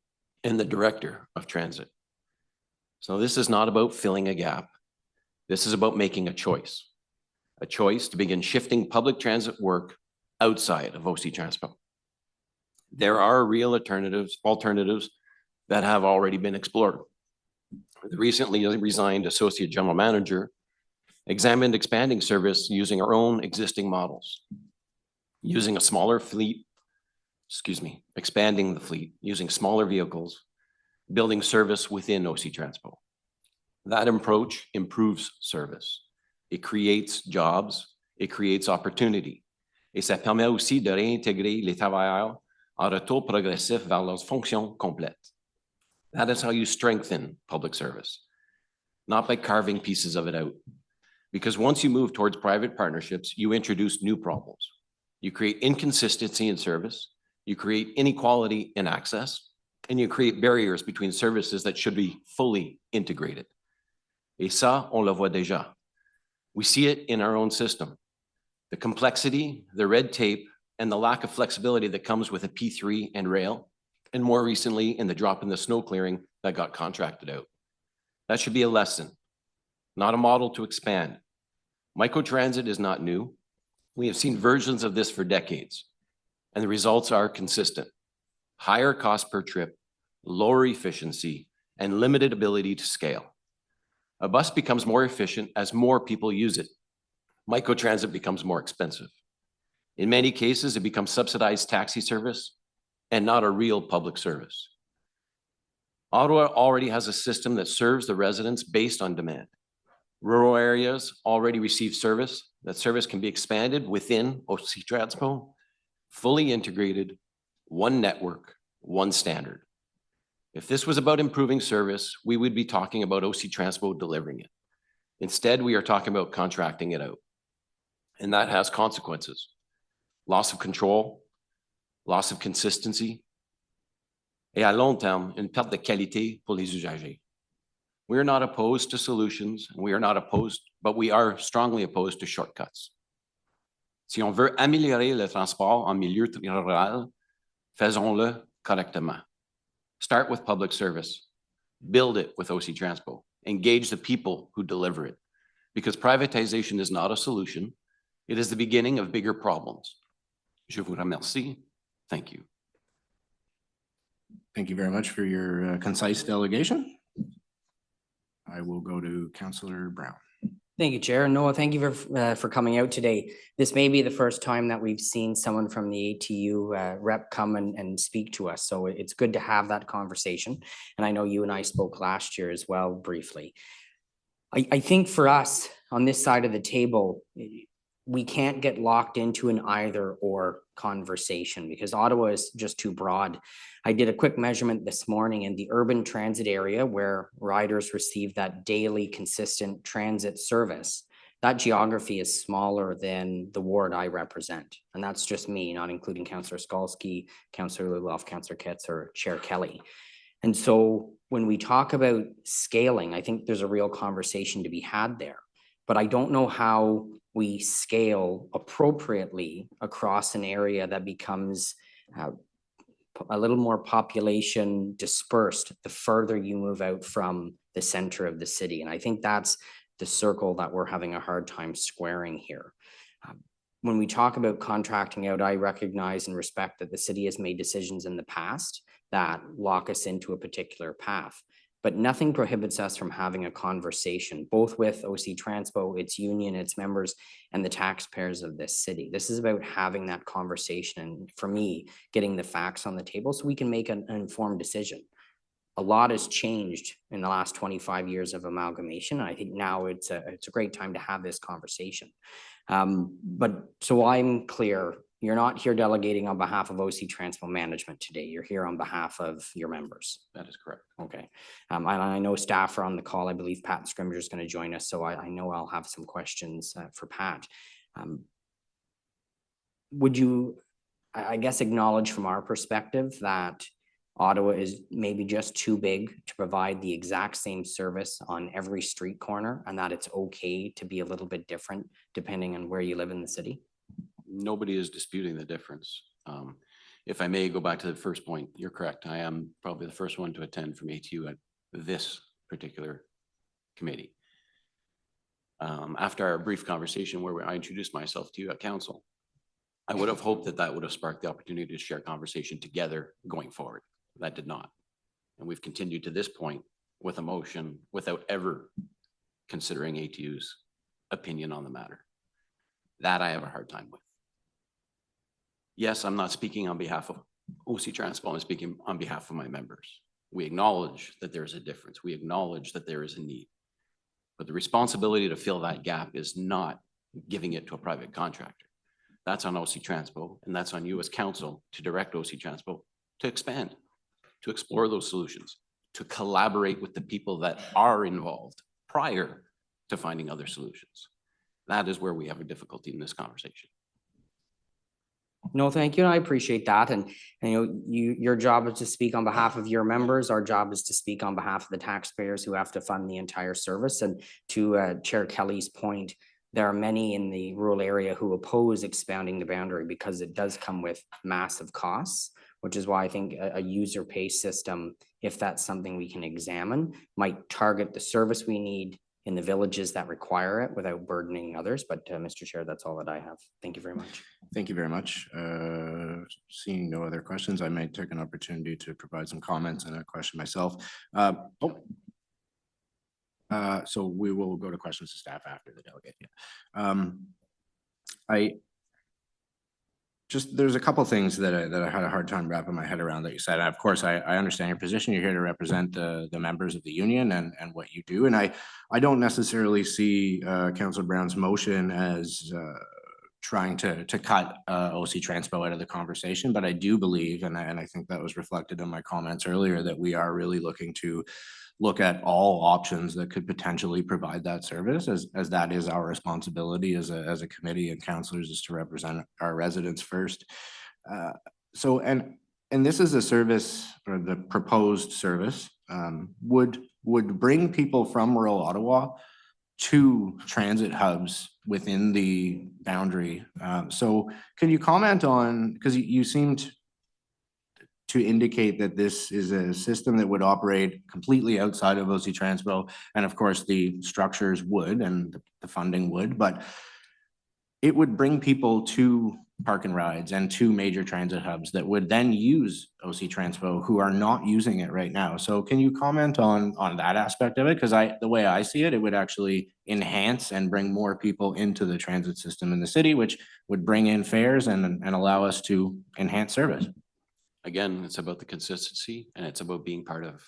and the director of transit. So this is not about filling a gap. This is about making a choice to begin shifting public transit work outside of OC Transport. There are real alternatives that have already been explored. The recently resigned Associate General Manager examined expanding service using our own existing models, using a smaller fleet expanding the fleet, using smaller vehicles, building service within OC Transpo. That approach improves service. It creates jobs, it creates opportunity. Et ça permet aussi de réintégrer les travailleurs en retour progressif vers leurs fonctions complètes. That is how you strengthen public service, not by carving pieces of it out. Because once you move towards private partnerships, you introduce new problems. You create inconsistency in service, you create inequality in access, and you create barriers between services that should be fully integrated. Et ça, on le voit déjà. We see it in our own system. The complexity, the red tape, and the lack of flexibility that comes with a P3 and rail, and more recently in the drop in the snow clearing that got contracted out. That should be a lesson, not a model to expand. Microtransit is not new. We have seen versions of this for decades, and the results are consistent. Higher cost per trip, lower efficiency, and limited ability to scale. A bus becomes more efficient as more people use it. Microtransit becomes more expensive. In many cases, it becomes subsidized taxi service and not a real public service. Ottawa already has a system that serves the residents based on demand. Rural areas already receive service. That service can be expanded within OC Transpo, fully integrated, one network, one standard. If this was about improving service, we would be talking about OC Transpo delivering it. Instead, we are talking about contracting it out. And that has consequences. Loss of control, loss of consistency, et à long terme, une perte de qualité pour les usagers. We are not opposed to solutions, we are not opposed, but we are strongly opposed to shortcuts. Si on veut améliorer le transport en milieu rural, faisons-le correctement. Start with public service, build it with OC Transpo, engage the people who deliver it, because privatization is not a solution. It is the beginning of bigger problems. Je vous remercie. Thank you. Thank you very much for your concise delegation. I will go to Councillor Brown. Thank you, Chair. Noah, thank you for coming out today. This may be the first time that we've seen someone from the ATU rep come and speak to us. So it's good to have that conversation. And I know you and I spoke last year as well, briefly. I think for us on this side of the table, we can't get locked into an either or conversation because Ottawa is just too broad. I did a quick measurement this morning in the urban transit area where riders receive that daily consistent transit service. That geography is smaller than the ward I represent. And that's just me, not including Councillor Skalski, Councillor Luloff, Councillor Ketz, or Chair Kelly. And so when we talk about scaling, I think there's a real conversation to be had there. But I don't know how we scale appropriately across an area that becomes a little more population dispersed the further you move out from the center of the city. And I think that's the circle that we're having a hard time squaring here. When we talk about contracting out, I recognize and respect that the city has made decisions in the past that lock us into a particular path. But nothing prohibits us from having a conversation, both with OC Transpo, its union, its members, and the taxpayers of this city. This is about having that conversation, and for me, getting the facts on the table so we can make an informed decision. A lot has changed in the last 25 years of amalgamation. And I think now it's a great time to have this conversation. But so I'm clear, you're not here delegating on behalf of OC Transpo management today. You're here on behalf of your members. That is correct. Okay. And I know staff are on the call. I believe Pat Scrimger is going to join us. So I know I'll have some questions for Pat. Would you, I guess, acknowledge from our perspective that Ottawa is maybe just too big to provide the exact same service on every street corner, and that it's okay to be a little bit different depending on where you live in the city? Nobody is disputing the difference. If I may go back to the first point, you're correct. I am probably the first one to attend from ATU at this particular committee. After our brief conversation where I introduced myself to you at council, I would have hoped that that would have sparked the opportunity to share conversation together going forward. That did not. And we've continued to this point with a motion without ever considering ATU's opinion on the matter. That I have a hard time with. Yes, I'm not speaking on behalf of OC Transpo, I'm speaking on behalf of my members. We acknowledge that there is a difference. We acknowledge that there is a need. But the responsibility to fill that gap is not giving it to a private contractor. That's on OC Transpo, and that's on you as council to direct OC Transpo to expand, to explore those solutions, to collaborate with the people that are involved prior to finding other solutions. That is where we have a difficulty in this conversation. No, thank you. I appreciate that. And your job is to speak on behalf of your members. Our job is to speak on behalf of the taxpayers who have to fund the entire service. And to Chair Kelly's point, there are many in the rural area who oppose expanding the boundary because it does come with massive costs, which is why I think a user pay system, if that's something we can examine, might target the service we need in the villages that require it without burdening others. But Mr. Chair, that's all that I have. Thank you very much. Thank you very much. Seeing no other questions, I may take an opportunity to provide some comments and a question myself. So we will go to questions to staff after the delegate. There's a couple things that I had a hard time wrapping my head around that you said. And of course, I understand your position. You're here to represent the members of the union and what you do. And I don't necessarily see Councillor Brown's motion as trying to cut OC Transpo out of the conversation, but I do believe, and I think that was reflected in my comments earlier, that we are really looking to look at all options that could potentially provide that service, as that is our responsibility as a committee and councillors, is to represent our residents first. And this is a service, or the proposed service, would bring people from rural Ottawa to transit hubs within the boundary. So can you comment on, because you seemed to indicate that this is a system that would operate completely outside of OC Transpo, and of course the structures would and the funding would, but it would bring people to park and rides and to major transit hubs that would then use OC Transpo who are not using it right now. So can you comment on that aspect of it? Because the way I see it, it would actually enhance and bring more people into the transit system in the city, which would bring in fares and allow us to enhance service. Again, it's about the consistency, and it's about being part of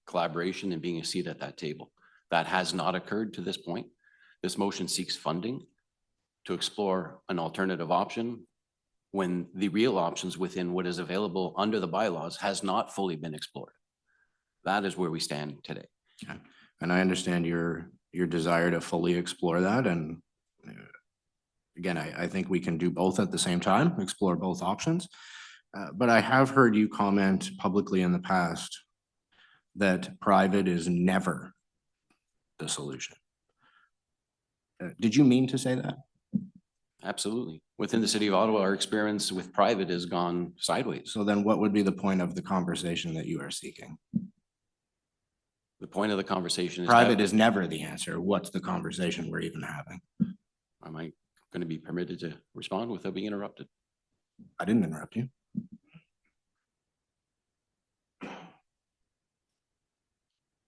collaboration and being a seat at that table. That has not occurred to this point. This motion seeks funding to explore an alternative option when the real options within what is available under the bylaws has not fully been explored. That is where we stand today. Okay. And I understand your desire to fully explore that. And again, I think we can do both at the same time, explore both options. But I have heard you comment publicly in the past that private is never the solution. Did you mean to say that? Absolutely. Within the city of Ottawa, our experience with private has gone sideways. So then what would be the point of the conversation that you are seeking? The point of the conversation is private is never the answer. What's the conversation we're even having? Am I going to be permitted to respond without being interrupted? I didn't interrupt you.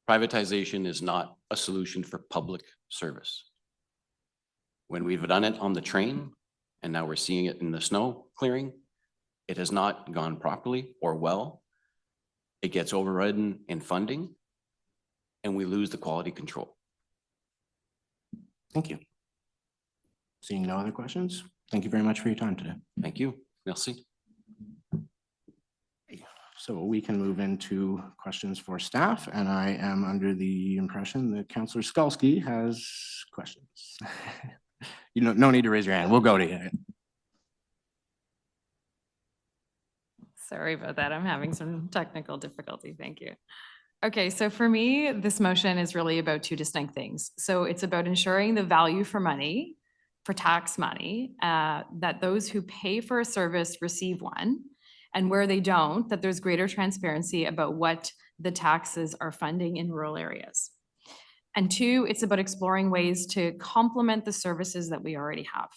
Privatization is not a solution for public service. When we've done it on the train, and now we're seeing it in the snow clearing, it has not gone properly or well. It gets overridden in funding, and we lose the quality control. Thank you. Seeing no other questions, thank you very much for your time today. Thank you. Merci. So we can move into questions for staff, and I am under the impression that Councillor Skalski has questions. You know, no need to raise your hand. We'll go to you. Sorry about that. I'm having some technical difficulty. Thank you. Okay, so for me, this motion is really about two distinct things. So it's about ensuring the value for money, for tax money, that those who pay for a service receive one, and where they don't, that there's greater transparency about what the taxes are funding in rural areas. And two, it's about exploring ways to complement the services that we already have.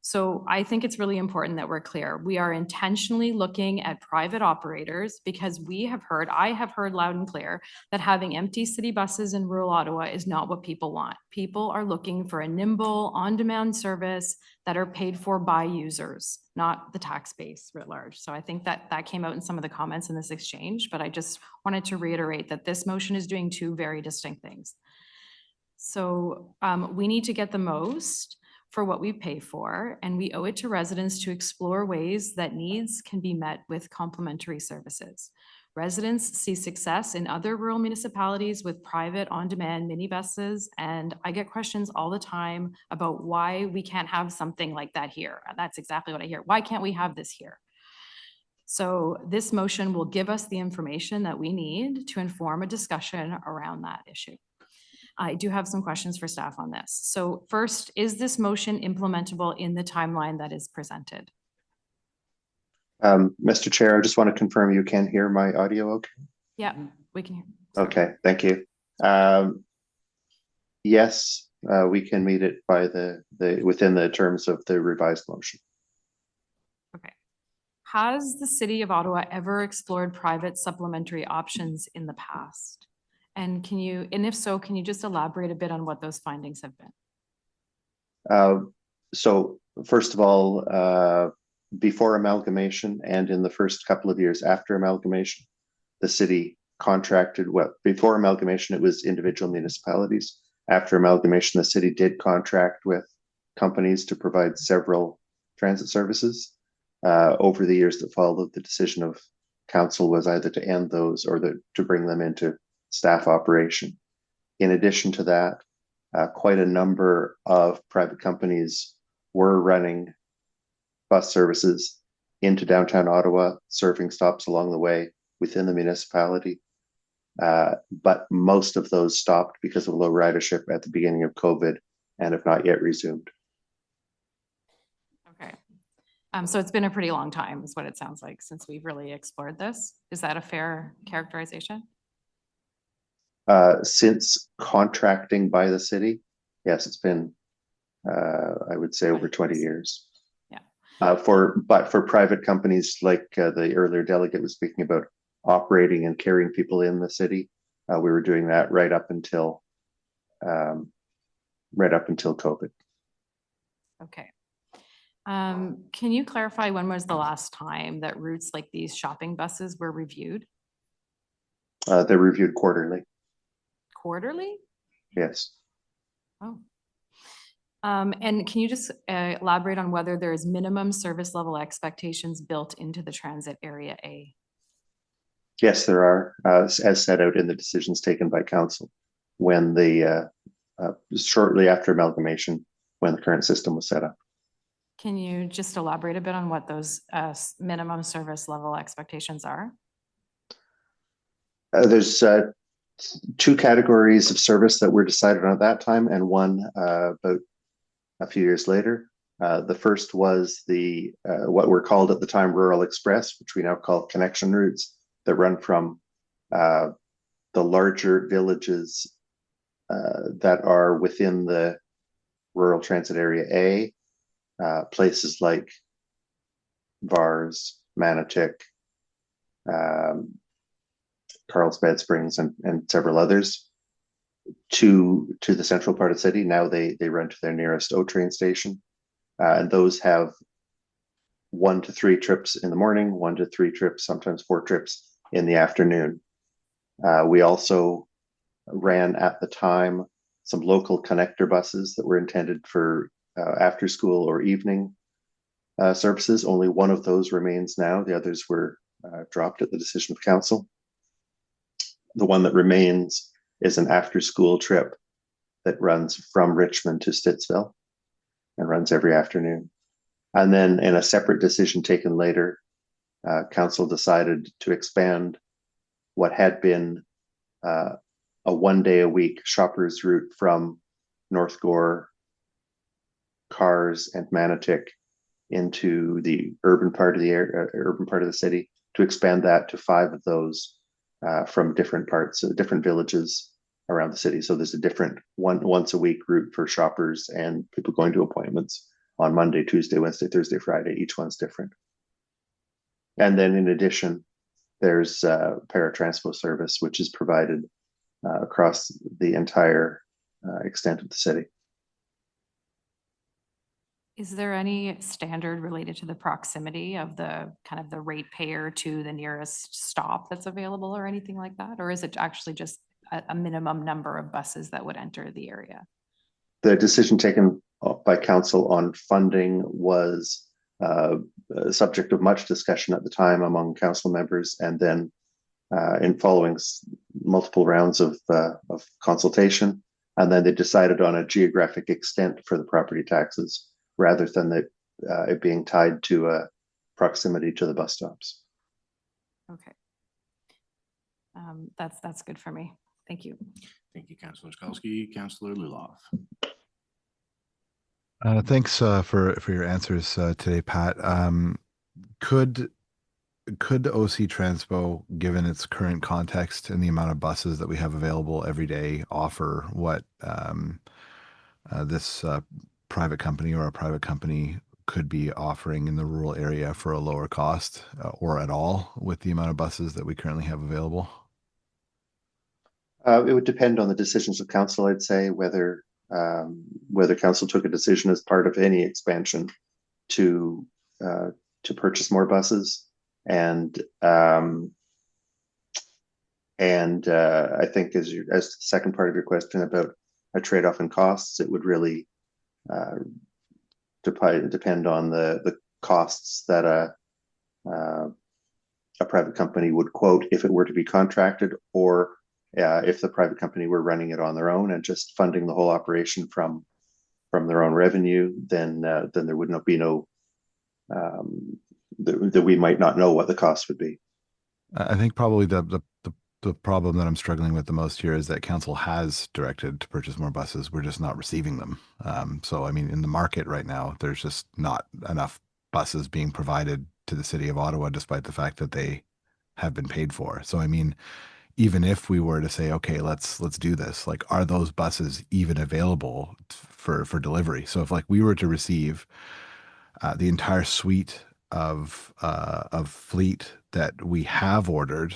So I think it's really important that we're clear. We are intentionally looking at private operators because I have heard loud and clear that having empty city buses in rural Ottawa is not what people want. People are looking for a nimble, on-demand service that are paid for by users, not the tax base writ large. So I think that came out in some of the comments in this exchange, but I just wanted to reiterate that this motion is doing two very distinct things. So we need to get the most for what we pay for, and we owe it to residents to explore ways that needs can be met with complementary services. Residents see success in other rural municipalities with private on-demand minibuses, and I get questions all the time about why we can't have something like that here. That's exactly what I hear. Why can't we have this here? So this motion will give us the information that we need to inform a discussion around that issue. I do have some questions for staff on this. So first, is this motion implementable in the timeline that is presented? Mr. Chair, I just want to confirm you can hear my audio okay? Yeah, we can hear. Okay, thank you. Yes, we can meet it by within the terms of the revised motion. Okay. Has the City of Ottawa ever explored private supplementary options in the past? And if so, can you just elaborate a bit on what those findings have been? So first of all, before amalgamation and in the first couple of years after amalgamation, the city contracted, before amalgamation, it was individual municipalities. After amalgamation, the city did contract with companies to provide several transit services. Over the years that followed, the decision of council was either to end those or to bring them into staff operation. In addition to that, quite a number of private companies were running bus services into downtown Ottawa, serving stops along the way within the municipality. But most of those stopped because of low ridership at the beginning of COVID and have not yet resumed. Okay. So it's been a pretty long time is what it sounds like since we've really explored this. Is that a fair characterization? Since contracting by the city, yes, it's been, I would say, over 20 years. Yeah. But for private companies like the earlier delegate was speaking about operating and carrying people in the city, we were doing that right up until COVID. Okay. Can you clarify when was the last time that routes like these shopping buses were reviewed? They're reviewed quarterly. Quarterly? Yes. Oh. And can you just elaborate on whether there is minimum service level expectations built into the transit area A? Yes, there are, as set out in the decisions taken by council when shortly after amalgamation, when the current system was set up. Can you just elaborate a bit on what those minimum service level expectations are? There's two categories of service that were decided on at that time, and one about a few years later. The first was what were called at the time Rural Express, which we now call connection routes that run from the larger villages that are within the rural transit area A, places like Vars, Manotick, Carlsbad Springs, and several others to the central part of the city. Now they run to their nearest O train station, and those have 1 to 3 trips in the morning, 1 to 3 trips, sometimes 4 trips in the afternoon. We also ran at the time some local connector buses that were intended for after school or evening services. Only one of those remains now. The others were dropped at the decision of council. The one that remains is an after school trip that runs from Richmond to Stittsville and runs every afternoon. And then in a separate decision taken later, council decided to expand what had been a 1 day a week shoppers route from North Gore, Cars, and Manotick into the urban part of the city, to expand that to 5 of those from different parts, different villages around the city. So there's a different once a week route for shoppers and people going to appointments on Monday, Tuesday, Wednesday, Thursday, Friday. Each one's different. And then in addition, there's paratranspo service, which is provided across the entire extent of the city. Is there any standard related to the proximity of the kind of the ratepayer to the nearest stop that's available or anything like that? Or is it actually just a minimum number of buses that would enter the area? The decision taken by council on funding was subject of much discussion at the time among council members, and then in following multiple rounds of consultation, and then they decided on a geographic extent for the property taxes rather than it being tied to proximity to the bus stops. Okay. That's good for me. Thank you. Thank you, Councillor Skalski. Councillor Luloff. Thanks for your answers today, Pat. Could OC Transpo, given its current context and the amount of buses that we have available every day, offer what this private company or a private company could be offering in the rural area for a lower cost or at all with the amount of buses that we currently have available? It would depend on the decisions of council, I'd say, whether council took a decision as part of any expansion to purchase more buses. And I think as the second part of your question about a trade-off in costs, it would really depend on the costs that a private company would quote if it were to be contracted, or if the private company were running it on their own and just funding the whole operation from their own revenue. Then there would not be that we might not know what the cost would be. I think probably the problem that I'm struggling with the most here is that council has directed to purchase more buses. We're just not receiving them. So, I mean, in the market right now, there's just not enough buses being provided to the city of Ottawa, despite the fact that they have been paid for. So, I mean, even if we were to say, okay, let's do this, like, are those buses even available for delivery? So if like we were to receive the entire suite of fleet that we have ordered,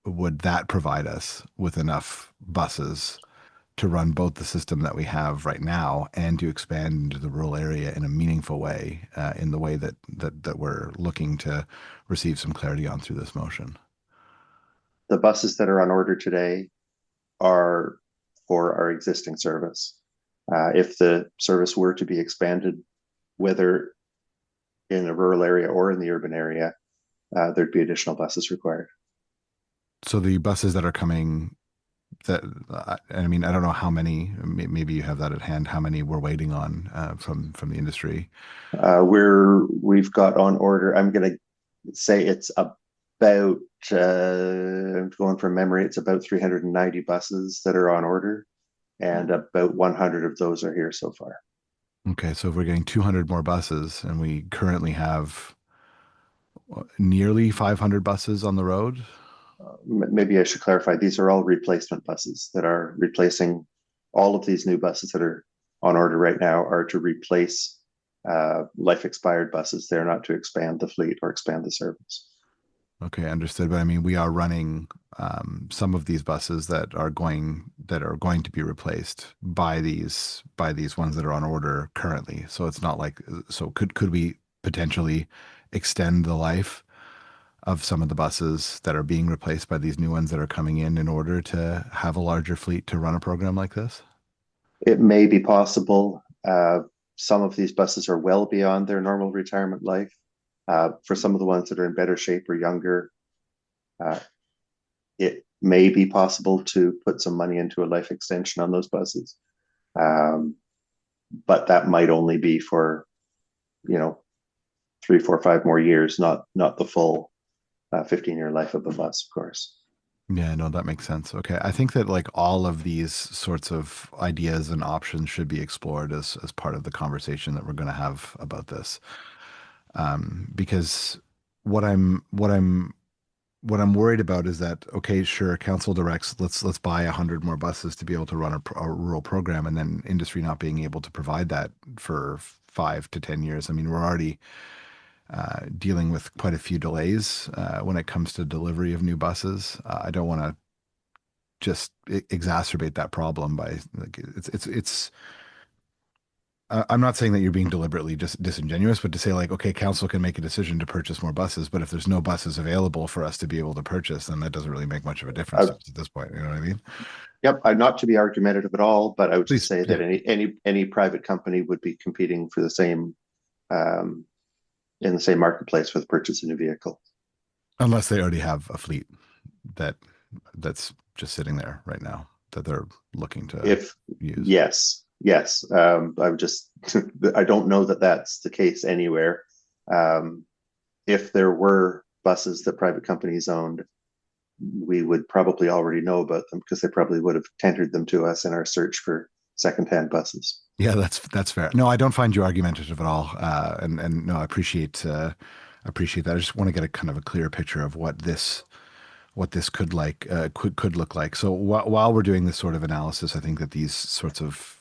would that provide us with enough buses to run both the system that we have right now and to expand into the rural area in a meaningful way, in the way that we're looking to receive some clarity on through this motion? The buses that are on order today are for our existing service. If the service were to be expanded, whether in a rural area or in the urban area, there'd be additional buses required. So the buses that are coming, I mean, I don't know how many, maybe you have that at hand, how many we're waiting on from the industry? We've got on order, I'm going to say it's about, I'm going from memory, it's about 390 buses that are on order, and about 100 of those are here so far. Okay, so if we're getting 200 more buses and we currently have nearly 500 buses on the road? Maybe I should clarify, these are all replacement buses that are replacing all of these new buses that are on order right now are to replace life expired buses. They're not to expand the fleet or expand the service. Okay, understood. But I mean, we are running some of these buses that are going to be replaced by these ones that are on order currently. So it's not like, so could we potentially extend the life of some of the buses that are being replaced by these new ones that are coming in order to have a larger fleet to run a program like this? It may be possible. Some of these buses are well beyond their normal retirement life. For some of the ones that are in better shape or younger, it may be possible to put some money into a life extension on those buses. But that might only be for, 3, 4, 5 more years, not the full 15-year life of the bus, of course. Yeah, no, that makes sense. Okay. I think that like all of these sorts of ideas and options should be explored as part of the conversation that we're going to have about this. Because what I'm what I'm worried about is that, okay, sure, council directs, let's buy 100 more buses to be able to run a rural program, and then industry not being able to provide that for 5 to 10 years. I mean, we're already dealing with quite a few delays when it comes to delivery of new buses. I don't want to just exacerbate that problem by like it's I'm not saying that you're being deliberately just disingenuous, but to say like, okay, council can make a decision to purchase more buses, but if there's no buses available for us to be able to purchase, then that doesn't really make much of a difference to us at this point. You know what I mean? Yep, I'm not to be argumentative at all, but I would Please, just say that any private company would be competing for the same in the same marketplace with purchase a new vehicle. Unless they already have a fleet that's just sitting there right now that they're looking to use. Yes. I'm just, I don't know that that's the case anywhere. If there were buses that private companies owned, we would probably already know about them because they probably would have tendered them to us in our search for secondhand buses. Yeah, that's fair. No, I don't find you argumentative at all. And no, I appreciate that. I just want to get a kind of a clear picture of what this could look like. So while we're doing this sort of analysis, I think that these sorts of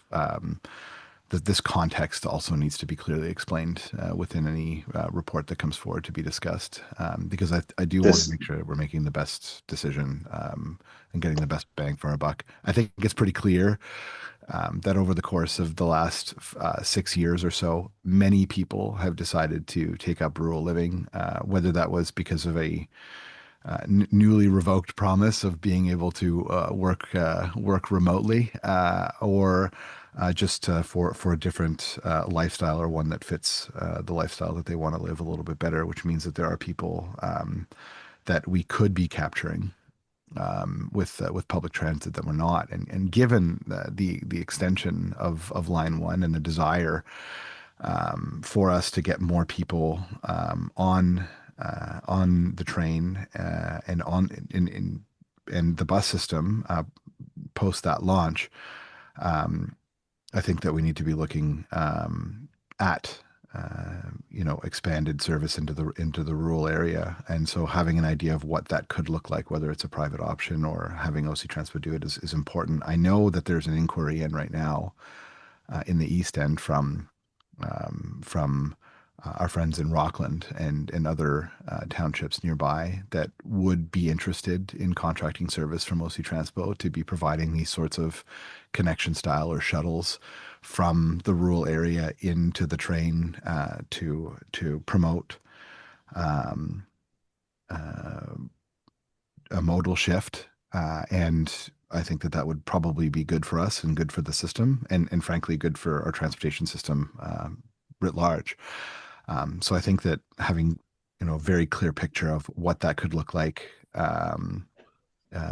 that this context also needs to be clearly explained within any report that comes forward to be discussed, because I do want to make sure that we're making the best decision and getting the best bang for our buck. I think it's pretty clear that over the course of the last 6 years or so, many people have decided to take up rural living, whether that was because of a newly revoked promise of being able to work remotely, or just for a different lifestyle, or one that fits the lifestyle that they want to live a little bit better, which means that there are people that we could be capturing with public transit that we're not. And given the extension of Line 1 and the desire for us to get more people on the train and in the bus system post that launch, I think that we need to be looking at expanded service into the rural area. And so having an idea of what that could look like, whether it's a private option or having OC Transpo do it, is important. I know that there's an inquiry in right now in the East End from our friends in Rockland and other townships nearby that would be interested in contracting service from OC Transpo to be providing these sorts of connection style or shuttles from the rural area into the train to promote a modal shift. And I think that would probably be good for us and good for the system, and frankly good for our transportation system writ large. So I think that having a very clear picture of what that could look like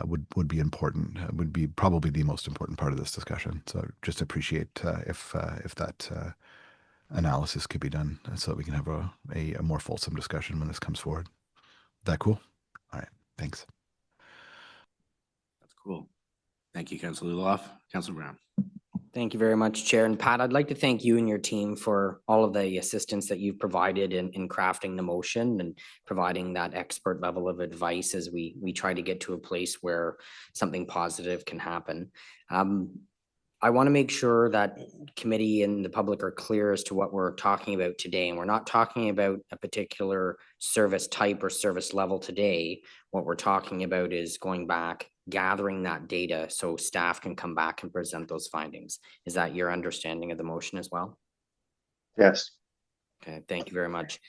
would be important. Would be probably the most important part of this discussion. So just appreciate if that analysis could be done so that we can have a more fulsome discussion when this comes forward. Is that cool? All right. Thanks. That's cool. Thank you, Councillor Luloff. Councillor Brown. Thank you very much, Chair. And Pat, I'd like to thank you and your team for all of the assistance that you've provided in crafting the motion and providing that expert level of advice as we try to get to a place where something positive can happen. I want to make sure that committee and the public are clear as to what we're talking about today. And we're not talking about a particular service type or service level today. What we're talking about is going back, gathering that data so staff can come back and present those findings. Is that your understanding of the motion as well? Yes. Okay, thank you very much.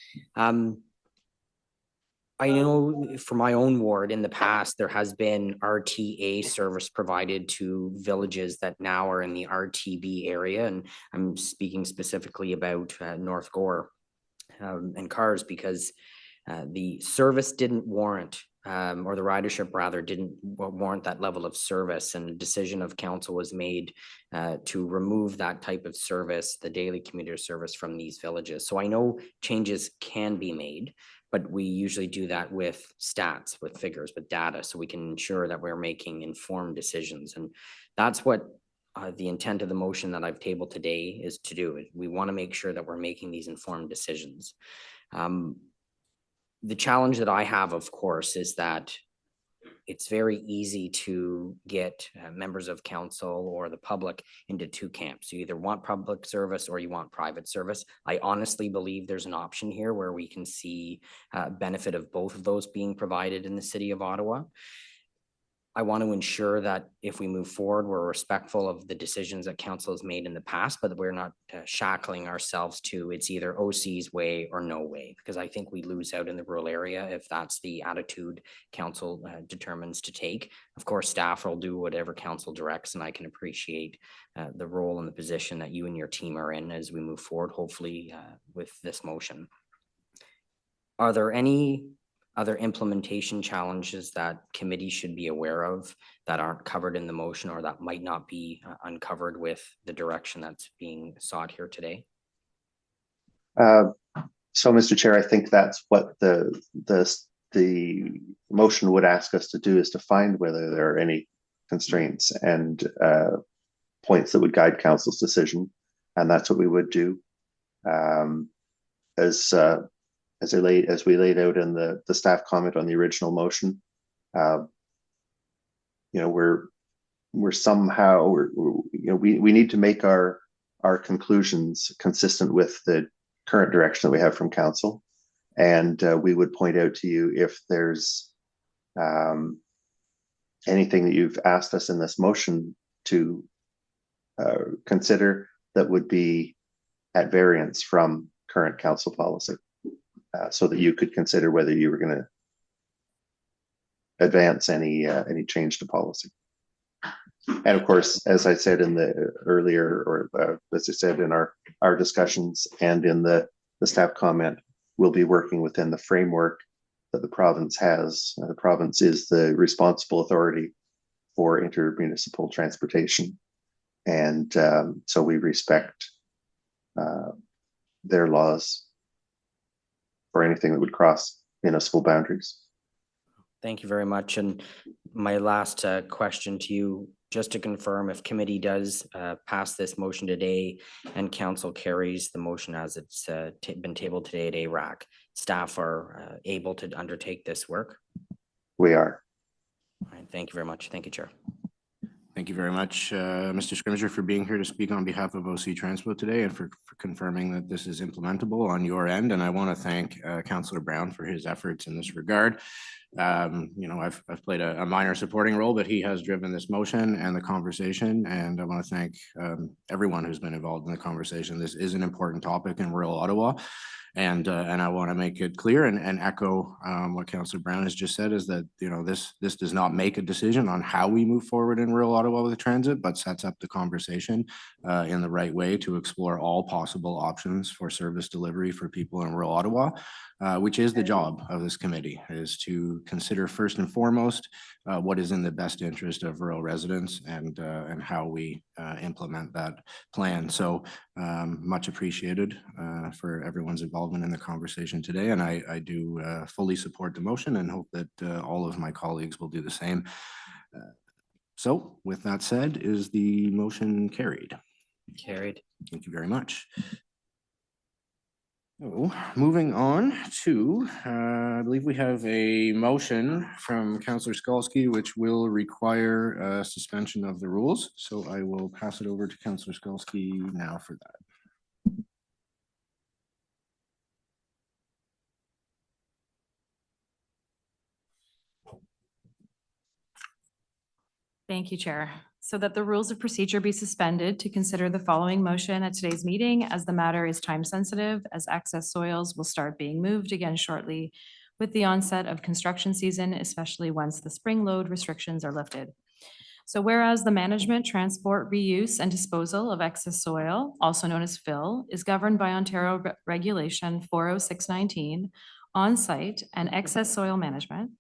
I know for my own ward in the past, there has been RTA service provided to villages that now are in the RTB area. And I'm speaking specifically about North Gore and Cars, because the service didn't warrant, or the ridership rather didn't warrant that level of service, and a decision of council was made to remove that type of service, the daily commuter service, from these villages. So I know changes can be made, but we usually do that with stats, with figures, with data, so we can ensure that we're making informed decisions. And that's what the intent of the motion that I've tabled today is to do. We want to make sure that we're making these informed decisions. The challenge that I have, of course, is that it's very easy to get members of council or the public into two camps. You either want public service or you want private service. I honestly believe there's an option here where we can see benefit of both of those being provided in the city of Ottawa. I want to ensure that if we move forward, we're respectful of the decisions that council has made in the past, but that we're not shackling ourselves to it's either OC's way or no way, because I think we lose out in the rural area if that's the attitude council determines to take. Of course, staff will do whatever council directs, and I can appreciate the role and the position that you and your team are in as we move forward, hopefully with this motion. Are there any other implementation challenges that committee should be aware of that aren't covered in the motion or that might not be uncovered with the direction that's being sought here today? So, Mr. Chair, I think that's what the motion would ask us to do, is to find whether there are any constraints and points that would guide council's decision, and that's what we would do. As we laid out in the staff comment on the original motion, we're somehow we need to make our conclusions consistent with the current direction that we have from council, and we would point out to you if there's anything that you've asked us in this motion to consider that would be at variance from current council policy. So that you could consider whether you were going to advance any change to policy. And of course, as I said in the earlier, or as I said in our discussions and in the staff comment, we'll be working within the framework that the province has. The province is the responsible authority for intermunicipal transportation, and so we respect their laws or anything that would cross municipal boundaries. Thank you very much. And my last question to you, just to confirm, if committee does pass this motion today and council carries the motion as it's been tabled today at ARAC, staff are able to undertake this work? We are. All right, thank you very much. Thank you, Chair. Thank you very much, Mr. Scrimger, for being here to speak on behalf of OC Transpo today and for confirming that this is implementable on your end. And I want to thank Councillor Brown for his efforts in this regard. I've played a minor supporting role, but he has driven this motion and the conversation. And I want to thank everyone who's been involved in the conversation. This is an important topic in rural Ottawa. And I want to make it clear and echo what Councillor Brown has just said, is that this does not make a decision on how we move forward in rural Ottawa with transit, but sets up the conversation in the right way to explore all possible options for service delivery for people in rural Ottawa, which is the job of this committee, is to consider first and foremost what is in the best interest of rural residents and how we implement that plan. So much appreciated for everyone's involvement in the conversation today, and I do fully support the motion and hope that all of my colleagues will do the same. So with that said, is the motion carried? Carried. Thank you very much. So moving on to, I believe we have a motion from Councillor Skalski, which will require suspension of the rules. So I will pass it over to Councillor Skalski now for that. Thank you, Chair. So that the rules of procedure be suspended to consider the following motion at today's meeting, as the matter is time sensitive, as excess soils will start being moved again shortly with the onset of construction season, especially once the spring load restrictions are lifted. So whereas the management, transport, reuse, and disposal of excess soil, also known as fill, is governed by Ontario Regulation 40619, on-site and excess soil management.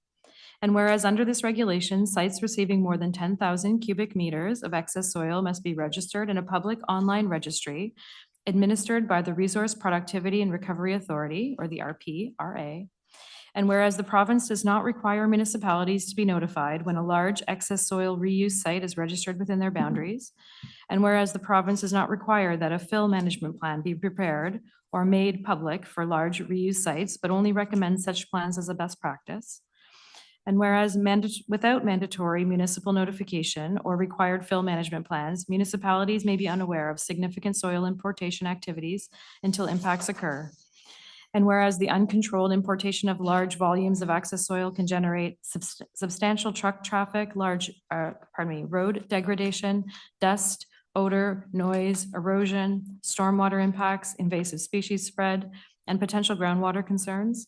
And whereas under this regulation, sites receiving more than 10,000 cubic meters of excess soil must be registered in a public online registry administered by the Resource Productivity and Recovery Authority, or the RPRA. And whereas the province does not require municipalities to be notified when a large excess soil reuse site is registered within their boundaries. And whereas the province does not require that a fill management plan be prepared or made public for large reuse sites, but only recommends such plans as a best practice. And whereas without mandatory municipal notification or required fill management plans, municipalities may be unaware of significant soil importation activities until impacts occur. And whereas the uncontrolled importation of large volumes of excess soil can generate substantial truck traffic, road degradation, dust, odor, noise, erosion, stormwater impacts, invasive species spread, and potential groundwater concerns.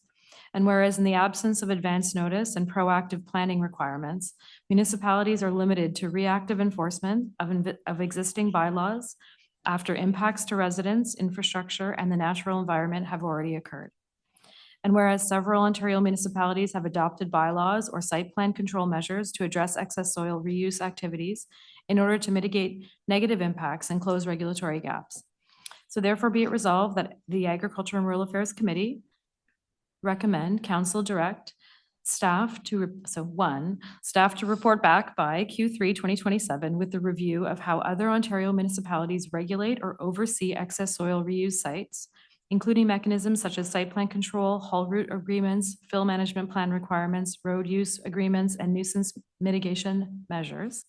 And whereas in the absence of advance notice and proactive planning requirements, municipalities are limited to reactive enforcement of existing bylaws after impacts to residents, infrastructure, and the natural environment have already occurred. And whereas several Ontario municipalities have adopted bylaws or site plan control measures to address excess soil reuse activities in order to mitigate negative impacts and close regulatory gaps. So therefore be it resolved that the Agriculture and Rural Affairs Committee recommend council direct staff to, staff to report back by Q3 2027 with the review of how other Ontario municipalities regulate or oversee excess soil reuse sites, including mechanisms such as site plan control, haul route agreements, fill management plan requirements, road use agreements, and nuisance mitigation measures.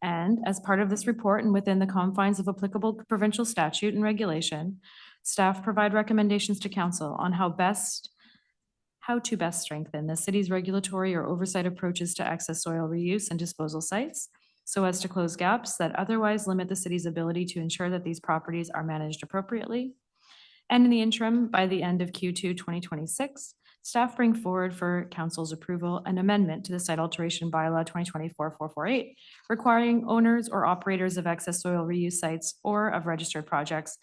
And as part of this report and within the confines of applicable provincial statute and regulation, staff provide recommendations to council on how to best strengthen the city's regulatory or oversight approaches to excess soil reuse and disposal sites so as to close gaps that otherwise limit the city's ability to ensure that these properties are managed appropriately. And in the interim, by the end of Q2 2026, staff bring forward for council's approval an amendment to the site alteration bylaw 2024-448, requiring owners or operators of excess soil reuse sites or of registered projects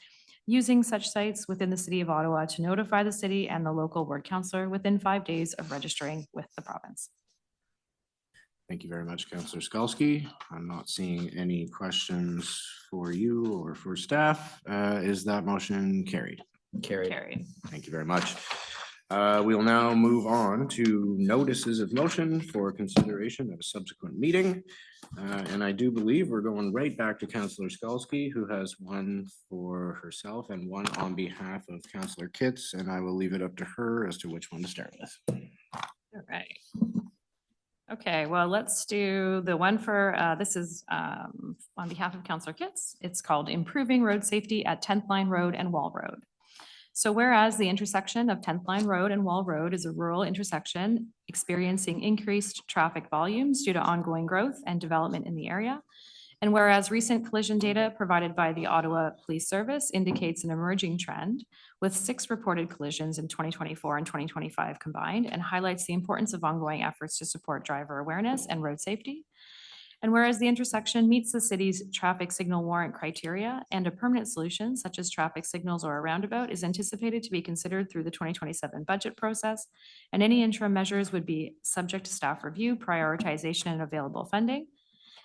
using such sites within the city of Ottawa to notify the city and the local ward councillor within 5 days of registering with the province. Thank you very much, Councillor Skalski. I'm not seeing any questions for you or for staff. Is that motion carried? Carried. Thank you very much. We will now move on to notices of motion for consideration at a subsequent meeting. And I do believe we're going right back to Councillor Skalski, who has one for herself and one on behalf of Councillor Kitts, and I will leave it up to her as to which one to start with. All right. Okay, well, let's do the one for, this is on behalf of Councillor Kitts. It's called Improving Road Safety at 10th Line Road and Wall Road. So whereas the intersection of 10th Line Road and Wall Road is a rural intersection experiencing increased traffic volumes due to ongoing growth and development in the area, and whereas recent collision data provided by the Ottawa Police Service indicates an emerging trend with 6 reported collisions in 2024 and 2025 combined, and highlights the importance of ongoing efforts to support driver awareness and road safety. And whereas the intersection meets the city's traffic signal warrant criteria and a permanent solution such as traffic signals or a roundabout is anticipated to be considered through the 2027 budget process, and any interim measures would be subject to staff review, prioritization, and available funding.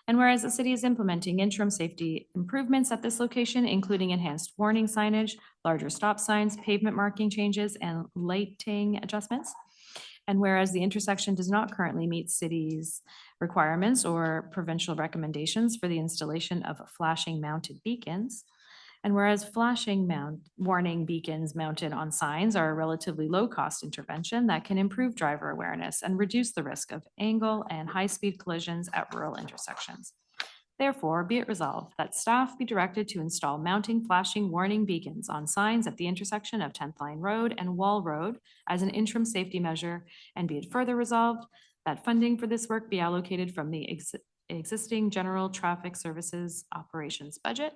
And whereas the city is implementing interim safety improvements at this location, including enhanced warning signage, larger stop signs, pavement marking changes, and lighting adjustments. And whereas the intersection does not currently meet city's requirements or provincial recommendations for the installation of flashing mounted beacons, and whereas flashing warning beacons mounted on signs are a relatively low-cost intervention that can improve driver awareness and reduce the risk of angle and high-speed collisions at rural intersections. Therefore, be it resolved that staff be directed to install mounting flashing warning beacons on signs at the intersection of 10th Line Road and Wall Road as an interim safety measure, and be it further resolved that funding for this work be allocated from the existing general traffic services operations budget,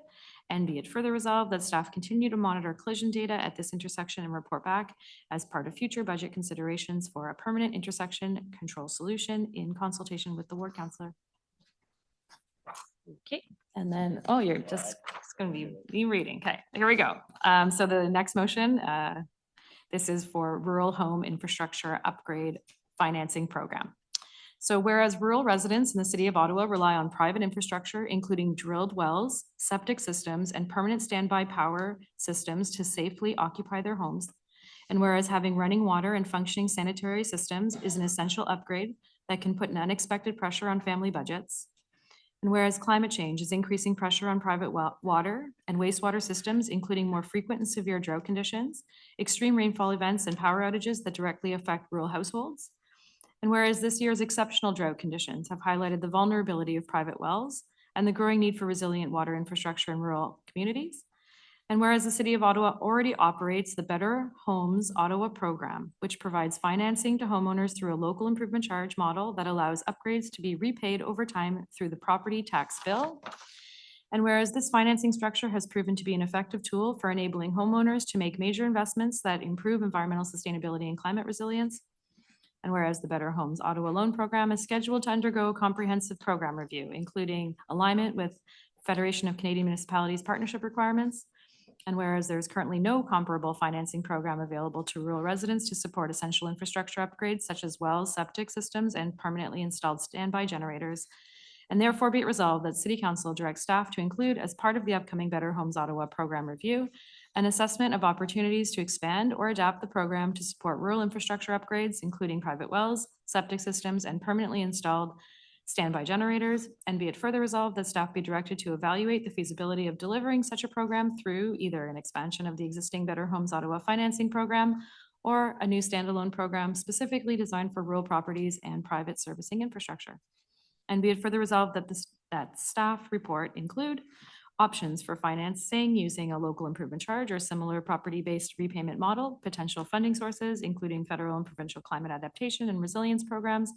and be it further resolved that staff continue to monitor collision data at this intersection and report back as part of future budget considerations for a permanent intersection control solution in consultation with the ward councillor. Okay, and then, oh, you're just going to be reading. Okay, here we go. So the next motion, this is for Rural Home Infrastructure Upgrade Financing Program. So whereas rural residents in the city of Ottawa rely on private infrastructure, including drilled wells, septic systems, and permanent standby power systems to safely occupy their homes, and whereas having running water and functioning sanitary systems is an essential upgrade that can put an unexpected pressure on family budgets, And whereas climate change is increasing pressure on private water and wastewater systems, including more frequent and severe drought conditions, extreme rainfall events, and power outages that directly affect rural households. And whereas this year's exceptional drought conditions have highlighted the vulnerability of private wells and the growing need for resilient water infrastructure in rural communities. And whereas the City of Ottawa already operates the Better Homes Ottawa program, which provides financing to homeowners through a local improvement charge model that allows upgrades to be repaid over time through the property tax bill. And whereas this financing structure has proven to be an effective tool for enabling homeowners to make major investments that improve environmental sustainability and climate resilience. And whereas the Better Homes Ottawa Loan Program is scheduled to undergo comprehensive program review, including alignment with Federation of Canadian Municipalities partnership requirements. And whereas there is currently no comparable financing program available to rural residents to support essential infrastructure upgrades such as wells, septic systems, and permanently installed standby generators. And therefore be it resolved that City Council directs staff to include as part of the upcoming Better Homes Ottawa program review, an assessment of opportunities to expand or adapt the program to support rural infrastructure upgrades, including private wells, septic systems, and permanently installed standby generators, and be it further resolved that staff be directed to evaluate the feasibility of delivering such a program through either an expansion of the existing Better Homes Ottawa financing program or a new standalone program specifically designed for rural properties and private servicing infrastructure. And be it further resolved that that staff report include options for financing using a local improvement charge or similar property-based repayment model, potential funding sources, including federal and provincial climate adaptation and resilience programs,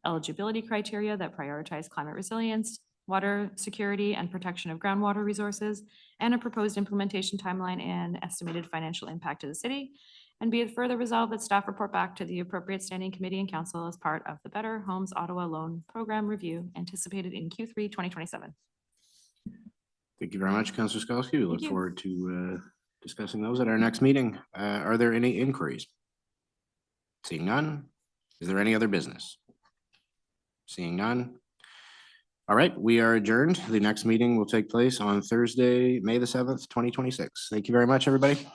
eligibility criteria that prioritize climate resilience, water security and protection of groundwater resources, and a proposed implementation timeline and estimated financial impact to the city. And be it further resolved that staff report back to the appropriate standing committee and council as part of the Better Homes Ottawa Loan Program review anticipated in Q3 2027. Thank you very much, Councillor Skalski. We look you. forward to discussing those at our next meeting. Are there any inquiries? Seeing none. Is there any other business? Seeing none. All right, we are adjourned. The next meeting will take place on Thursday, May the 7th, 2026. Thank you very much, everybody.